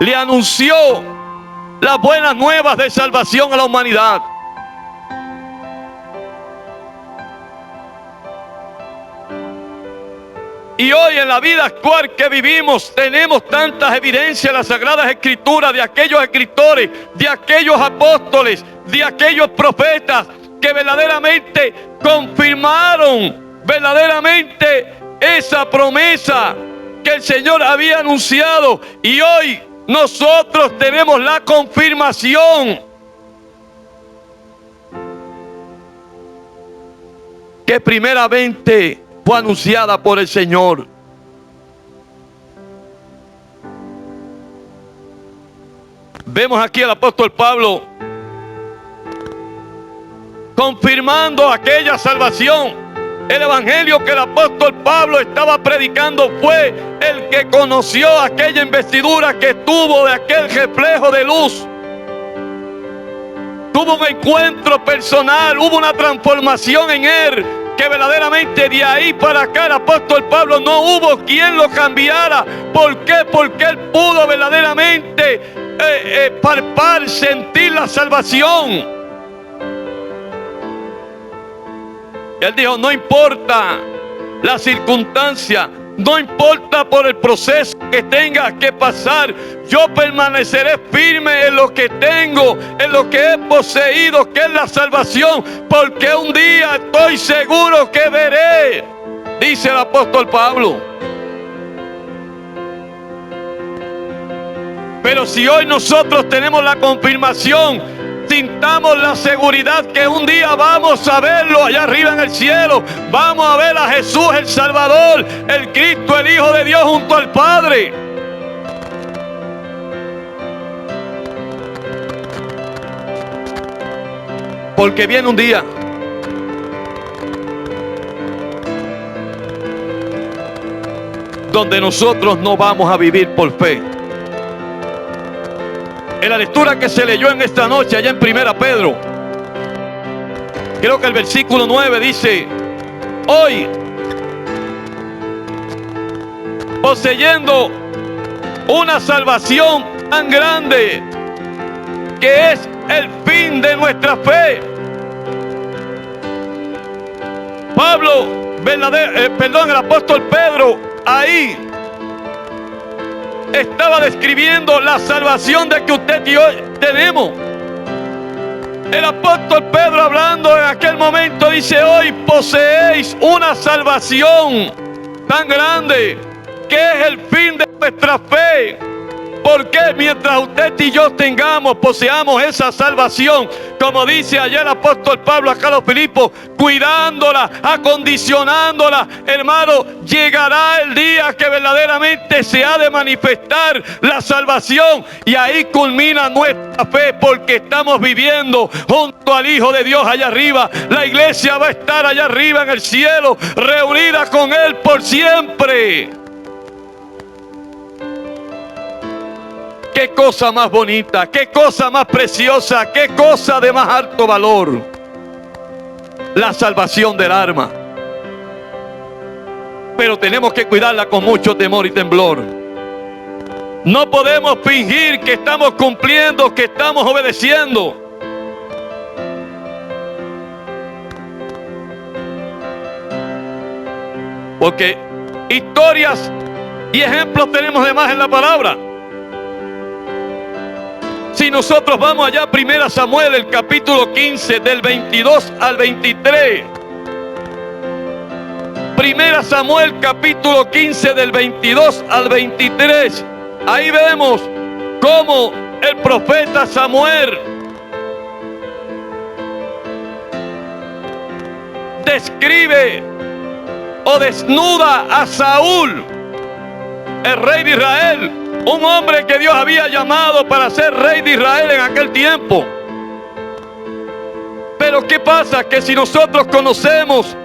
[SPEAKER 2] le anunció las buenas nuevas de salvación a la humanidad. Y hoy en la vida actual que vivimos tenemos tantas evidencias en las Sagradas Escrituras de aquellos escritores, de aquellos apóstoles, de aquellos profetas que verdaderamente confirmaron verdaderamente esa promesa que el Señor había anunciado. Y hoy nosotros tenemos la confirmación que primeramente fue anunciada por el Señor. Vemos aquí al apóstol Pablo confirmando aquella salvación. El evangelio que el apóstol Pablo estaba predicando fue el que conoció aquella investidura que tuvo de aquel reflejo de luz. Tuvo un encuentro personal, hubo una transformación en él, que verdaderamente de ahí para acá el apóstol Pablo no hubo quien lo cambiara. ¿Por qué? Porque él pudo verdaderamente palpar, sentir la salvación. Él dijo: no importa la circunstancia, no importa por el proceso que tenga que pasar, yo permaneceré firme en lo que tengo, en lo que he poseído, que es la salvación, porque un día estoy seguro que veré, dice el apóstol Pablo. Pero si hoy nosotros tenemos la confirmación, sintamos la seguridad que un día vamos a verlo allá arriba en el cielo. Vamos a ver a Jesús el Salvador, el Cristo, el Hijo de Dios junto al Padre. Porque viene un día donde nosotros no vamos a vivir por fe. En la lectura que se leyó en esta noche allá en 1 Pedro, creo que el versículo 9 dice: hoy, poseyendo una salvación tan grande, que es el fin de nuestra fe. El apóstol Pedro ahí estaba describiendo la salvación de que usted y yo tenemos. El apóstol Pedro, hablando en aquel momento, dice: hoy poseéis una salvación tan grande, que es el fin de nuestra fe. Porque mientras usted y yo poseamos esa salvación, como dice allá el apóstol Pablo acá a los Filipos, cuidándola, acondicionándola, hermano, llegará el día que verdaderamente se ha de manifestar la salvación, y ahí culmina nuestra fe, porque estamos viviendo junto al Hijo de Dios allá arriba. La iglesia va a estar allá arriba en el cielo, reunida con Él por siempre. Qué cosa más bonita, qué cosa más preciosa, qué cosa de más alto valor. La salvación del alma. Pero tenemos que cuidarla con mucho temor y temblor. No podemos fingir que estamos cumpliendo, que estamos obedeciendo. Porque historias y ejemplos tenemos de más en la palabra. Si nosotros vamos allá a 1 Samuel, el capítulo 15, del 22 al 23. 1 Samuel, capítulo 15, del 22 al 23. Ahí vemos cómo el profeta Samuel describe o desnuda a Saúl, el rey de Israel. Un hombre que Dios había llamado para ser rey de Israel en aquel tiempo. Pero ¿qué pasa? Que si nosotros conocemos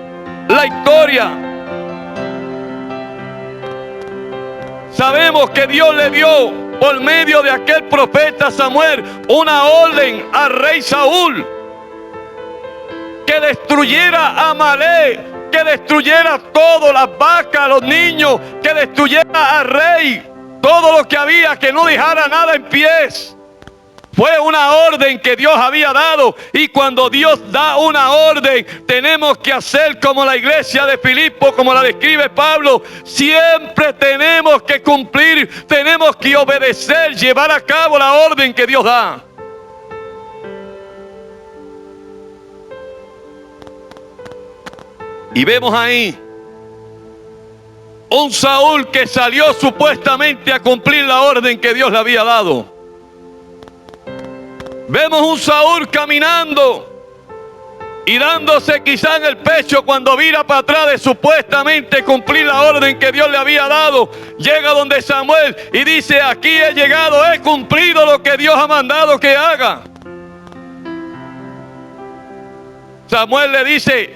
[SPEAKER 2] la historia, sabemos que Dios le dio por medio de aquel profeta Samuel una orden al rey Saúl, que destruyera a Amalek, que destruyera todo, las vacas, los niños, que destruyera al rey. Todo lo que había, que no dejara nada en pies. Fue una orden que Dios había dado. Y cuando Dios da una orden, tenemos que hacer como la iglesia de Filipo, como la describe Pablo. Siempre tenemos que cumplir, tenemos que obedecer, llevar a cabo la orden que Dios da. Y vemos ahí un Saúl que salió supuestamente a cumplir la orden que Dios le había dado. Vemos un Saúl caminando y dándose quizá en el pecho cuando vira para atrás de supuestamente cumplir la orden que Dios le había dado. Llega donde Samuel y dice: aquí he llegado, he cumplido lo que Dios ha mandado que haga. Samuel le dice: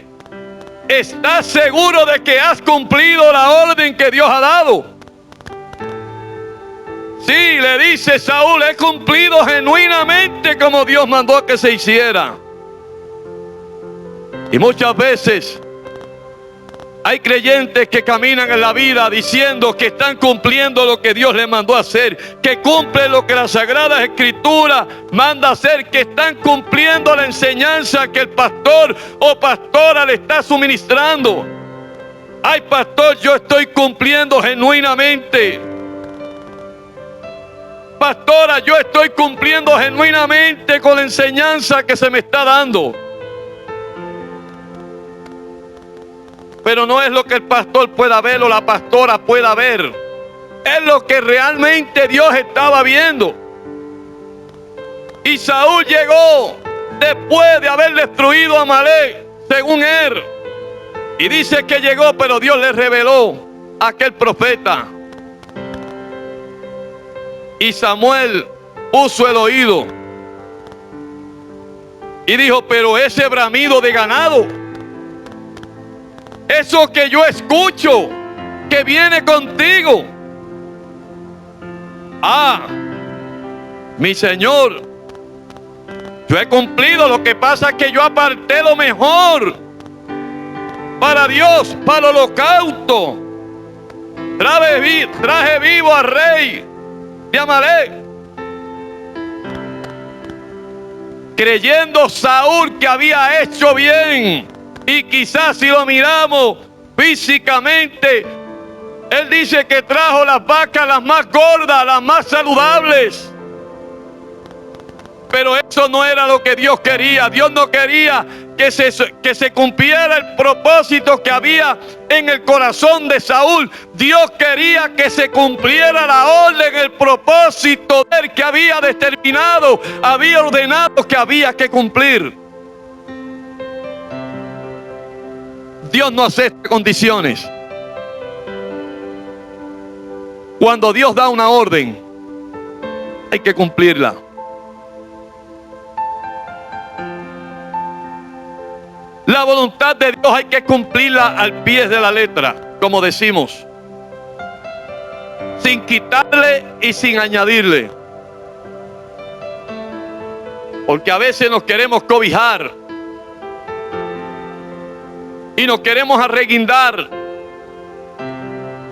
[SPEAKER 2] ¿estás seguro de que has cumplido la orden que Dios ha dado? Sí, le dice Saúl: he cumplido genuinamente como Dios mandó que se hiciera. Y muchas veces hay creyentes que caminan en la vida diciendo que están cumpliendo lo que Dios les mandó a hacer, que cumplen lo que la Sagrada Escritura manda hacer, que están cumpliendo la enseñanza que el pastor o pastora le está suministrando. Ay, pastor, yo estoy cumpliendo genuinamente. Pastora, yo estoy cumpliendo genuinamente con la enseñanza que se me está dando. Pero no es lo que el pastor pueda ver o la pastora pueda ver. es lo que realmente Dios estaba viendo. Y Saúl llegó después de haber destruido a Amalek, según él. Y dice que llegó, pero Dios le reveló a aquel profeta. Y Samuel puso el oído y dijo, pero ese bramido de ganado, eso que yo escucho, que viene contigo. Ah, mi Señor, yo he cumplido. Lo que pasa es que yo aparté lo mejor para Dios, para el holocausto. Traje vivo al rey de Amalek. Creyendo Saúl que había hecho bien. Y quizás si lo miramos físicamente, él dice que trajo las vacas las más gordas, las más saludables. Pero eso no era lo que Dios quería. Dios no quería que se cumpliera el propósito que había en el corazón de Saúl. Dios quería que se cumpliera la orden, el propósito que había determinado, había ordenado que había que cumplir. Dios no acepta condiciones. Cuando Dios da una orden, hay que cumplirla. La voluntad de Dios hay que cumplirla al pie de la letra, como decimos, sin quitarle y sin añadirle. Porque a veces nos queremos cobijar y nos queremos arreguindar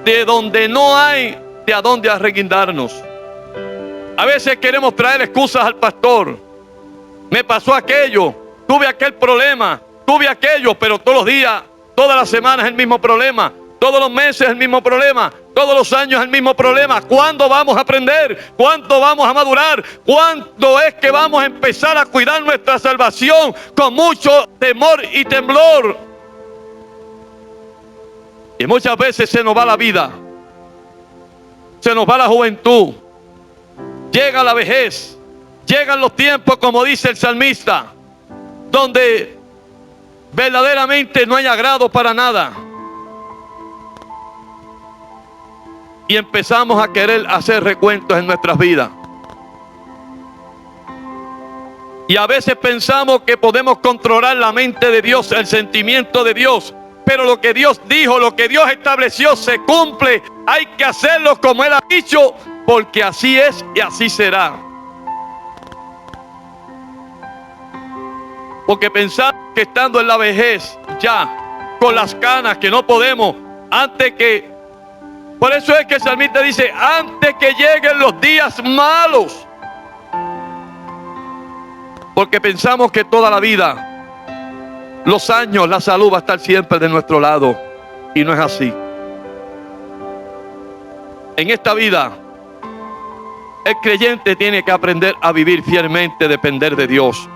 [SPEAKER 2] de donde no hay de a dónde arreguindarnos. A veces queremos traer excusas al pastor. Me pasó aquello, tuve aquel problema, tuve aquello, pero todos los días, todas las semanas el mismo problema, todos los meses el mismo problema, todos los años el mismo problema. ¿Cuándo vamos a aprender? ¿Cuándo vamos a madurar? ¿Cuándo es que vamos a empezar a cuidar nuestra salvación con mucho temor y temblor? Y muchas veces se nos va la vida, se nos va la juventud, llega la vejez, llegan los tiempos, como dice el salmista, donde verdaderamente no hay agrado para nada. Y empezamos a querer hacer recuentos en nuestras vidas. Y a veces pensamos que podemos controlar la mente de Dios, el sentimiento de Dios. Pero lo que Dios dijo, lo que Dios estableció se cumple. Hay que hacerlo como Él ha dicho, porque así es y así será. Porque pensamos que estando en la vejez, ya, con las canas, que no podemos, por eso es que el salmista dice, antes que lleguen los días malos. Porque pensamos que toda la vida, los años, la salud va a estar siempre de nuestro lado. Y no es así. En esta vida, el creyente tiene que aprender a vivir fielmente, depender de Dios.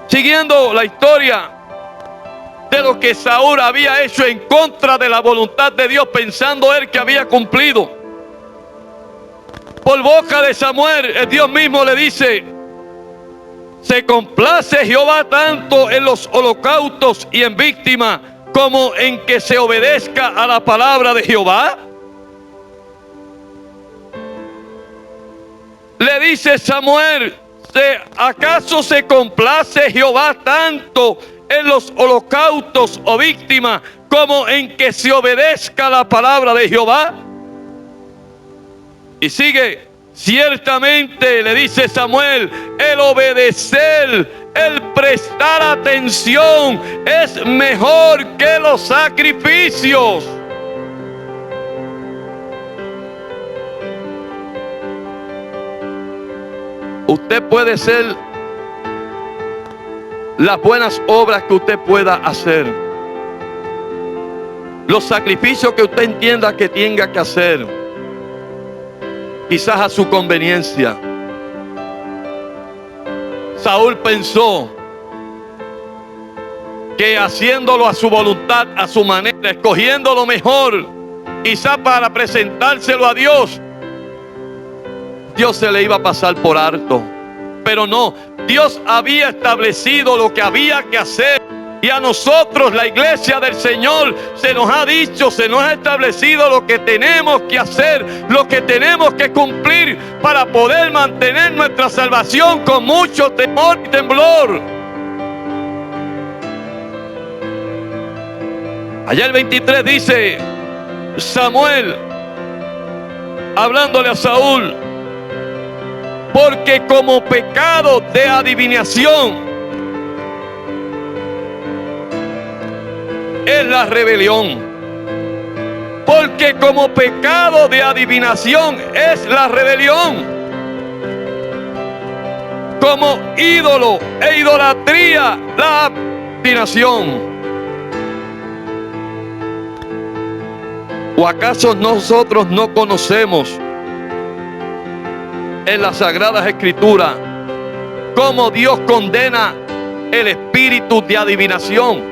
[SPEAKER 2] Siguiendo la historia de lo que Saúl había hecho en contra de la voluntad de Dios, pensando él que había cumplido. Por boca de Samuel, el Dios mismo le dice, ¿se complace Jehová tanto en los holocaustos y en víctimas como en que se obedezca a la palabra de Jehová? Le dice Samuel, ¿acaso se complace Jehová tanto en los holocaustos o víctimas como en que se obedezca la palabra de Jehová? Y sigue, ciertamente le dice Samuel, el obedecer, el prestar atención es mejor que los sacrificios. Usted puede ser las buenas obras que usted pueda hacer, los sacrificios que usted entienda que tenga que hacer, quizás a su conveniencia. Saúl pensó que haciéndolo a su voluntad, a su manera, escogiendo lo mejor, quizá para presentárselo a Dios, Dios se le iba a pasar por alto. Pero no, Dios había establecido lo que había que hacer. Y a nosotros, la iglesia del Señor, se nos ha dicho, se nos ha establecido lo que tenemos que hacer, lo que tenemos que cumplir para poder mantener nuestra salvación con mucho temor y temblor. Allá el 23 dice Samuel, hablándole a Saúl, porque como pecado de adivinación es la rebelión. Porque como pecado de adivinación es la rebelión. Como ídolo e idolatría la obstinación. ¿O acaso nosotros no conocemos en las Sagradas Escrituras cómo Dios condena el espíritu de adivinación?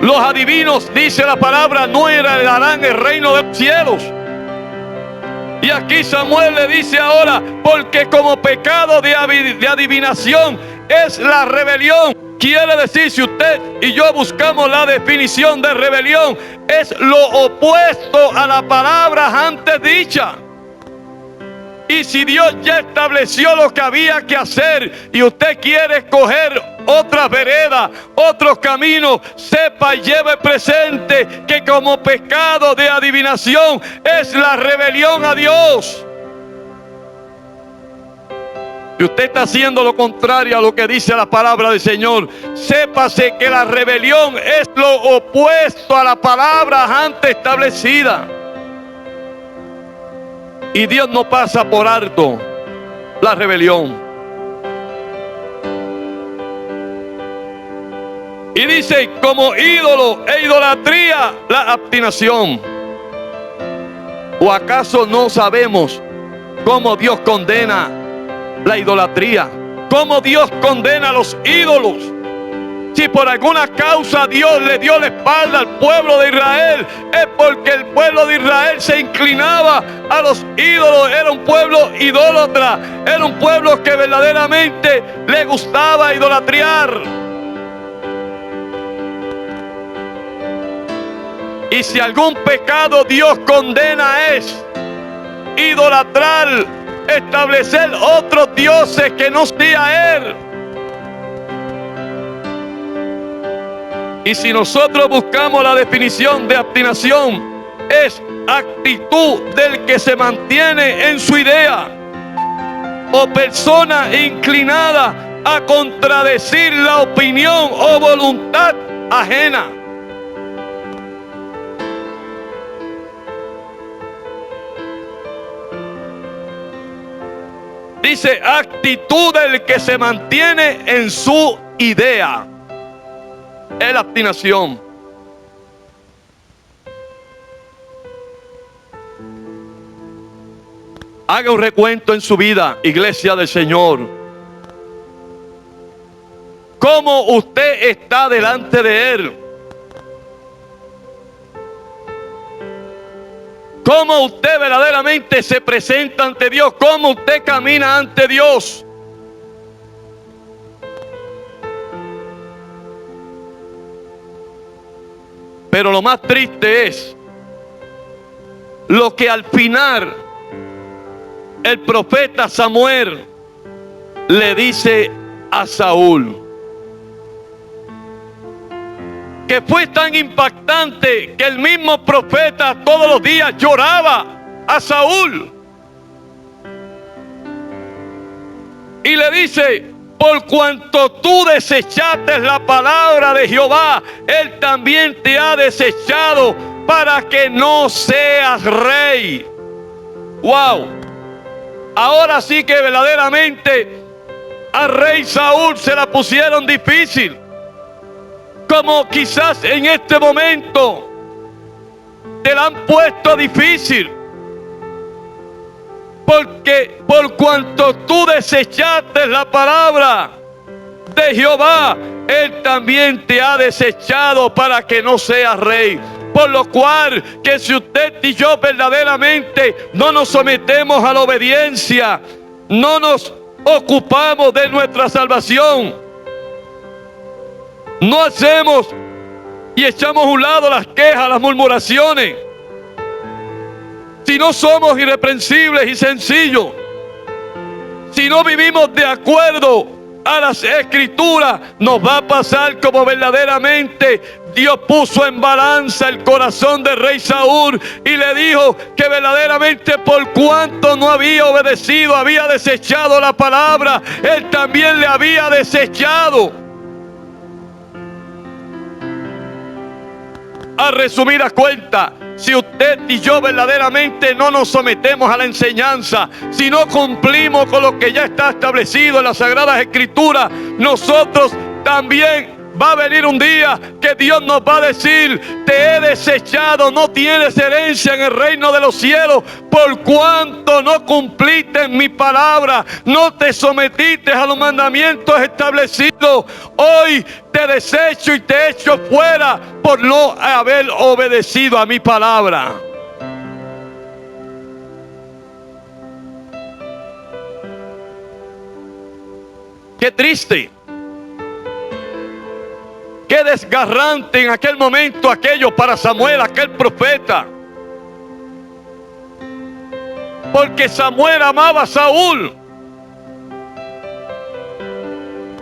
[SPEAKER 2] Los adivinos, dice la palabra, no heredarán el reino de los cielos. Y aquí Samuel le dice ahora, porque como pecado de adivinación es la rebelión. Quiere decir, si usted y yo buscamos la definición de rebelión, es lo opuesto a la palabra antes dicha. Y si Dios ya estableció lo que había que hacer y usted quiere escoger otras veredas, otros caminos, sepa y lleve presente que como pecado de adivinación es la rebelión a Dios. Y usted está haciendo lo contrario a lo que dice la palabra del Señor. Sépase que la rebelión es lo opuesto a la palabra antes establecida. Y Dios no pasa por alto la rebelión. Y dice, como ídolo e idolatría la obstinación. ¿O acaso no sabemos cómo Dios condena la idolatría? ¿Cómo Dios condena a los ídolos? Si por alguna causa Dios le dio la espalda al pueblo de Israel, es porque el pueblo de Israel se inclinaba a los ídolos. Era un pueblo idólatra, era un pueblo que verdaderamente le gustaba idolatriar. Y si algún pecado Dios condena es idolatrar, establecer otros dioses que no sea Él. Y si nosotros buscamos la definición de obstinación, es actitud del que se mantiene en su idea o persona inclinada a contradecir la opinión o voluntad ajena. Dice actitud del que se mantiene en su idea. Es la obstinación. Haga un recuento en su vida, iglesia del Señor. ¿Cómo usted está delante de Él? ¿Cómo usted verdaderamente se presenta ante Dios? ¿Cómo usted camina ante Dios? Pero lo más triste es lo que al final el profeta Samuel le dice a Saúl, que fue tan impactante que el mismo profeta todos los días lloraba a Saúl y le dice: por cuanto tú desechaste la palabra de Jehová, Él también te ha desechado para que no seas rey. Wow. Ahora sí que verdaderamente al rey Saúl se la pusieron difícil. Como quizás en este momento te la han puesto difícil. Porque por cuanto tú desechaste la palabra de Jehová, Él también te ha desechado para que no seas rey. Por lo cual, que si usted y yo verdaderamente no nos sometemos a la obediencia, no nos ocupamos de nuestra salvación, no hacemos y echamos a un lado las quejas, las murmuraciones, si no somos irreprensibles y sencillos, si no vivimos de acuerdo a las escrituras, nos va a pasar como verdaderamente Dios puso en balanza el corazón del rey Saúl y le dijo que verdaderamente por cuanto no había obedecido, había desechado la palabra, él también le había desechado. A resumida cuenta, si usted y yo verdaderamente no nos sometemos a la enseñanza, si no cumplimos con lo que ya está establecido en las Sagradas Escrituras, nosotros también va a venir un día que Dios nos va a decir: te he desechado, no tienes herencia en el reino de los cielos, por cuanto no cumpliste mi palabra, no te sometiste a los mandamientos establecidos. Hoy te desecho y te echo fuera por no haber obedecido a mi palabra. Qué triste, qué desgarrante en aquel momento aquello para Samuel, aquel profeta. Porque Samuel amaba a Saúl.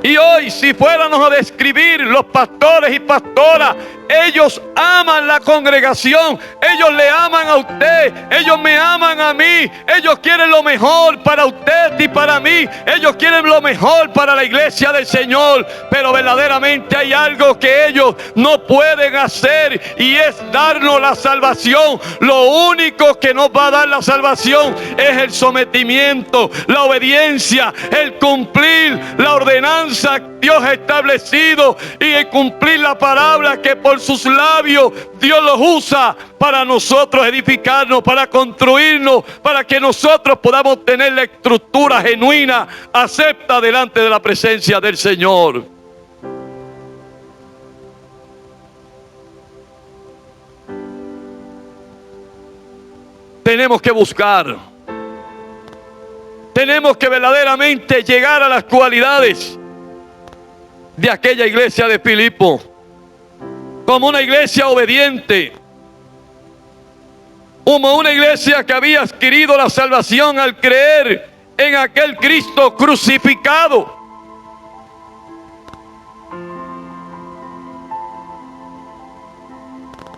[SPEAKER 2] Y hoy, si fuéramos a describir los pastores y pastoras, ellos aman la congregación, ellos le aman a usted, ellos me aman a mí, ellos quieren lo mejor para usted y para mí, ellos quieren lo mejor para la iglesia del Señor, pero verdaderamente hay algo que ellos no pueden hacer y es darnos la salvación. Lo único que nos va a dar la salvación es el sometimiento, la obediencia, el cumplir la ordenanza que Dios ha establecido y el cumplir la palabra que por sus labios Dios los usa para nosotros edificarnos, para construirnos, para que nosotros podamos tener la estructura genuina, acepta delante de la presencia del Señor. Tenemos que buscar, tenemos que verdaderamente llegar a las cualidades de aquella iglesia de Filipo, como una iglesia obediente, como una iglesia que había adquirido la salvación al creer en aquel Cristo crucificado.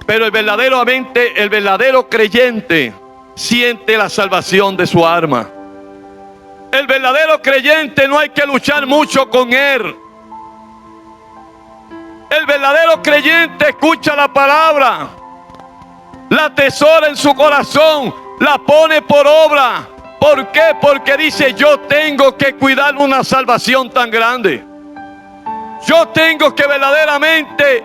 [SPEAKER 2] Pero el verdadero creyente siente la salvación de su alma. El verdadero creyente no hay que luchar mucho con él. El verdadero creyente escucha la palabra, la atesora en su corazón, la pone por obra. ¿Por qué? Porque dice: yo tengo que cuidar una salvación tan grande. Yo tengo que verdaderamente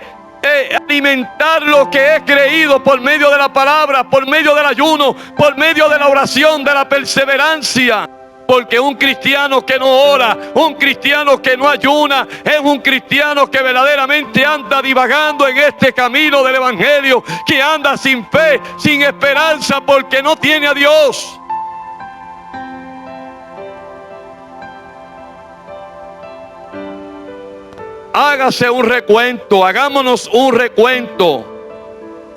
[SPEAKER 2] alimentar lo que he creído por medio de la palabra, por medio del ayuno, por medio de la oración, de la perseverancia. Porque un cristiano que no ora, un cristiano que no ayuna, es un cristiano que verdaderamente anda divagando en este camino del evangelio, que anda sin fe, sin esperanza, porque no tiene a Dios. Hágase un recuento, hagámonos un recuento.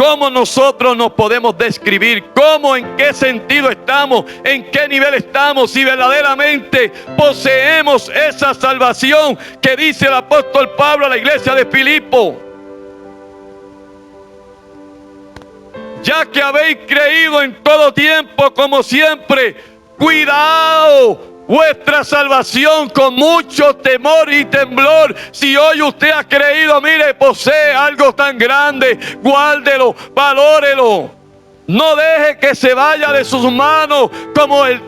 [SPEAKER 2] ¿Cómo nosotros nos podemos describir? ¿Cómo, en qué sentido estamos? ¿En qué nivel estamos? Si verdaderamente poseemos esa salvación que dice el apóstol Pablo a la iglesia de Filipo. Ya que habéis creído en todo tiempo, como siempre, cuidado vuestra salvación con mucho temor y temblor. Si hoy usted ha creído, mire, posee algo tan grande, guárdelo, valórelo. No deje que se vaya de sus manos como el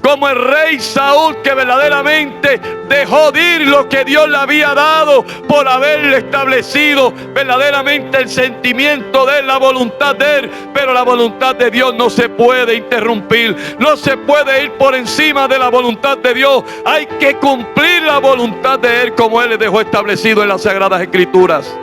[SPEAKER 2] como el rey Saúl, que verdaderamente dejó de ir lo que Dios le había dado por haberle establecido verdaderamente el sentimiento de la voluntad de él. Pero la voluntad de Dios no se puede interrumpir, no se puede ir por encima de la voluntad de Dios. Hay que cumplir la voluntad de él como él le dejó establecido en las Sagradas Escrituras.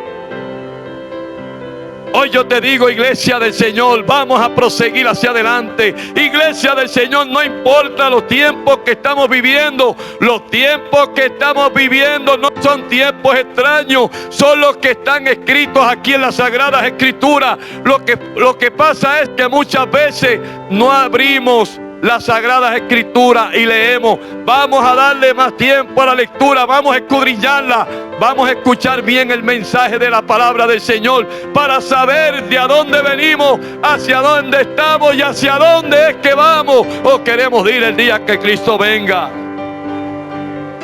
[SPEAKER 2] Hoy yo te digo, iglesia del Señor, vamos a proseguir hacia adelante. Iglesia del Señor, no importa los tiempos que estamos viviendo. Los tiempos que estamos viviendo no son tiempos extraños, son los que están escritos aquí en las Sagradas Escrituras. Lo que pasa es que muchas veces no abrimos las Sagradas Escrituras y leemos. Vamos a darle más tiempo a la lectura, vamos a escudriñarla, vamos a escuchar bien el mensaje de la palabra del Señor para saber de a dónde venimos, hacia dónde estamos y hacia dónde es que vamos o queremos ir el día que Cristo venga.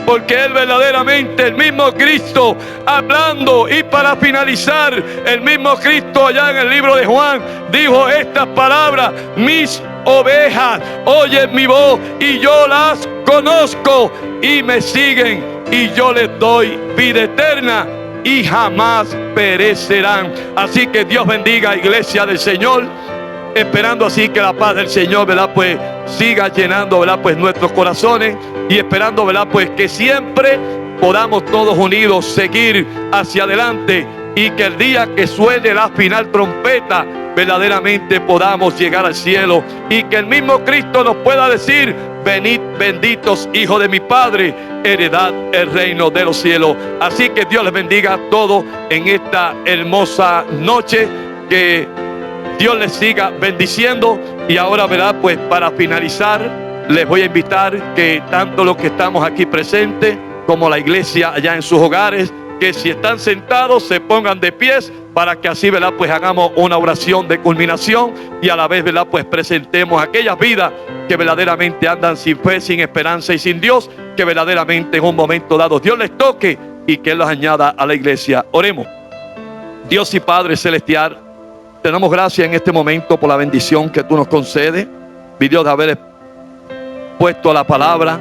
[SPEAKER 2] Porque Él verdaderamente, el mismo Cristo hablando, y para finalizar, el mismo Cristo allá en el libro de Juan dijo estas palabras: mis ovejas oyen mi voz y yo las conozco y me siguen y yo les doy vida eterna y jamás perecerán. Así que Dios bendiga, iglesia del Señor, esperando así que la paz del Señor, ¿verdad?, pues siga llenando, ¿verdad?, pues nuestros corazones, y esperando, ¿verdad?, pues que siempre podamos todos unidos seguir hacia adelante, y que el día que suene la final trompeta verdaderamente podamos llegar al cielo, y que el mismo Cristo nos pueda decir: venid benditos hijos de mi Padre, heredad el reino de los cielos. Así que Dios les bendiga a todos en esta hermosa noche, que Dios les siga bendiciendo. Y ahora, ¿verdad?, pues para finalizar, les voy a invitar que tanto los que estamos aquí presentes como la iglesia allá en sus hogares, que si están sentados se pongan de pies, para que así, ¿verdad?, pues hagamos una oración de culminación y a la vez, ¿verdad?, pues presentemos aquellas vidas que verdaderamente andan sin fe, sin esperanza y sin Dios, que verdaderamente en un momento dado Dios les toque y que Él los añada a la iglesia. Oremos. Dios y Padre celestial, te damos gracias en este momento por la bendición que tú nos concedes, mi Dios, de haber puesto la palabra.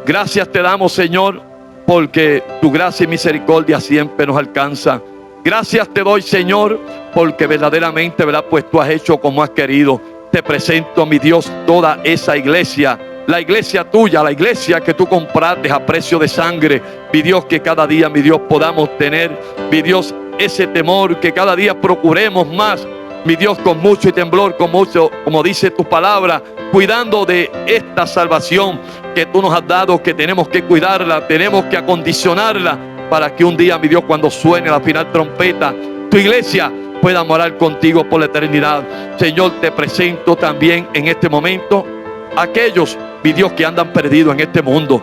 [SPEAKER 2] Gracias te damos, Señor, porque tu gracia y misericordia siempre nos alcanza. Gracias te doy, Señor, porque verdaderamente, ¿verdad?, pues tú has hecho como has querido. Te presento, mi Dios, toda esa iglesia, la iglesia tuya, la iglesia que tú compraste a precio de sangre. Mi Dios, que cada día, mi Dios, podamos tener, mi Dios, ese temor, que cada día procuremos más, mi Dios, con mucho temblor, con mucho, como dice tu palabra, cuidando de esta salvación que tú nos has dado, que tenemos que cuidarla, tenemos que acondicionarla, para que un día, mi Dios, cuando suene la final trompeta, tu iglesia pueda morar contigo por la eternidad. Señor, te presento también en este momento aquellos, mi Dios, que andan perdidos en este mundo,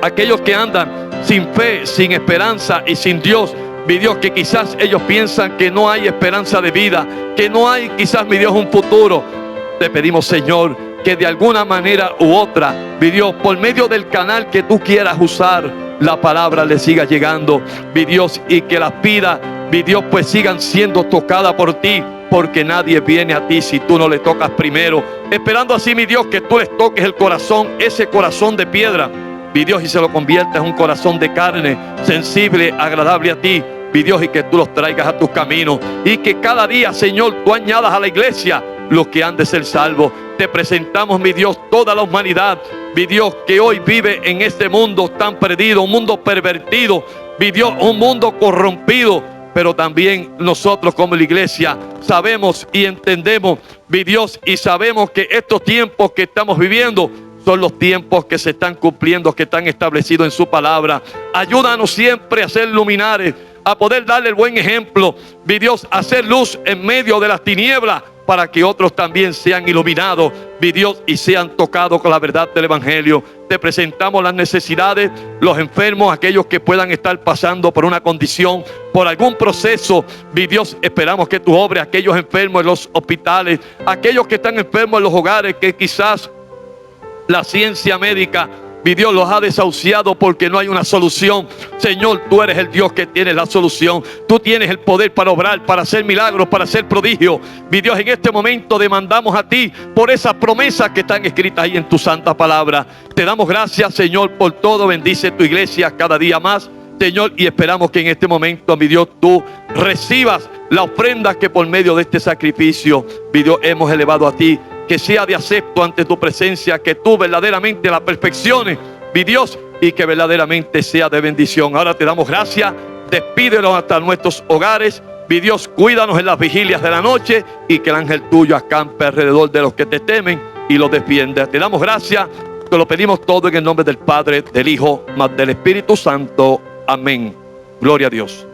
[SPEAKER 2] aquellos que andan sin fe, sin esperanza y sin Dios. Mi Dios, que quizás ellos piensan que no hay esperanza de vida, que no hay quizás, mi Dios, un futuro. Te pedimos, Señor, que de alguna manera u otra, mi Dios, por medio del canal que tú quieras usar, la palabra le siga llegando, mi Dios, y que las vidas, mi Dios, pues sigan siendo tocadas por ti, porque nadie viene a ti si tú no le tocas primero. Esperando así, mi Dios, que tú les toques el corazón, ese corazón de piedra, mi Dios, y se lo conviertas en un corazón de carne, sensible, agradable a ti, mi Dios, y que tú los traigas a tus caminos, y que cada día, Señor, tú añadas a la iglesia los que han de ser salvos. Te presentamos, mi Dios, toda la humanidad, mi Dios, que hoy vive en este mundo tan perdido, un mundo pervertido, mi Dios, un mundo corrompido. Pero también nosotros como la iglesia sabemos y entendemos, mi Dios, y sabemos que estos tiempos que estamos viviendo son los tiempos que se están cumpliendo, que están establecidos en su palabra. Ayúdanos siempre a ser luminares, a poder darle el buen ejemplo, mi Dios, a hacer luz en medio de las tinieblas, para que otros también sean iluminados, mi Dios, y sean tocados con la verdad del Evangelio. Te presentamos las necesidades, los enfermos, aquellos que puedan estar pasando por una condición, por algún proceso, mi Dios, esperamos que tú obres, aquellos enfermos en los hospitales, aquellos que están enfermos en los hogares, que quizás la ciencia médica, Mi Dios, los ha desahuciado porque no hay una solución. Señor, tú eres el Dios que tiene la solución. Tú tienes el poder para obrar, para hacer milagros, para hacer prodigios. Mi Dios, en este momento demandamos a ti por esas promesas que están escritas ahí en tu santa palabra. Te damos gracias, Señor, por todo. Bendice tu iglesia cada día más, Señor, y esperamos que en este momento, mi Dios, tú recibas la ofrenda que por medio de este sacrificio, mi Dios, hemos elevado a ti. Que sea de acepto ante tu presencia, que tú verdaderamente la perfecciones, mi Dios, y que verdaderamente sea de bendición. Ahora te damos gracias, despídenos hasta nuestros hogares, mi Dios, cuídanos en las vigilias de la noche y que el ángel tuyo acampe alrededor de los que te temen y los defienda. Te damos gracias, te lo pedimos todo en el nombre del Padre, del Hijo, más del Espíritu Santo. Amén. Gloria a Dios.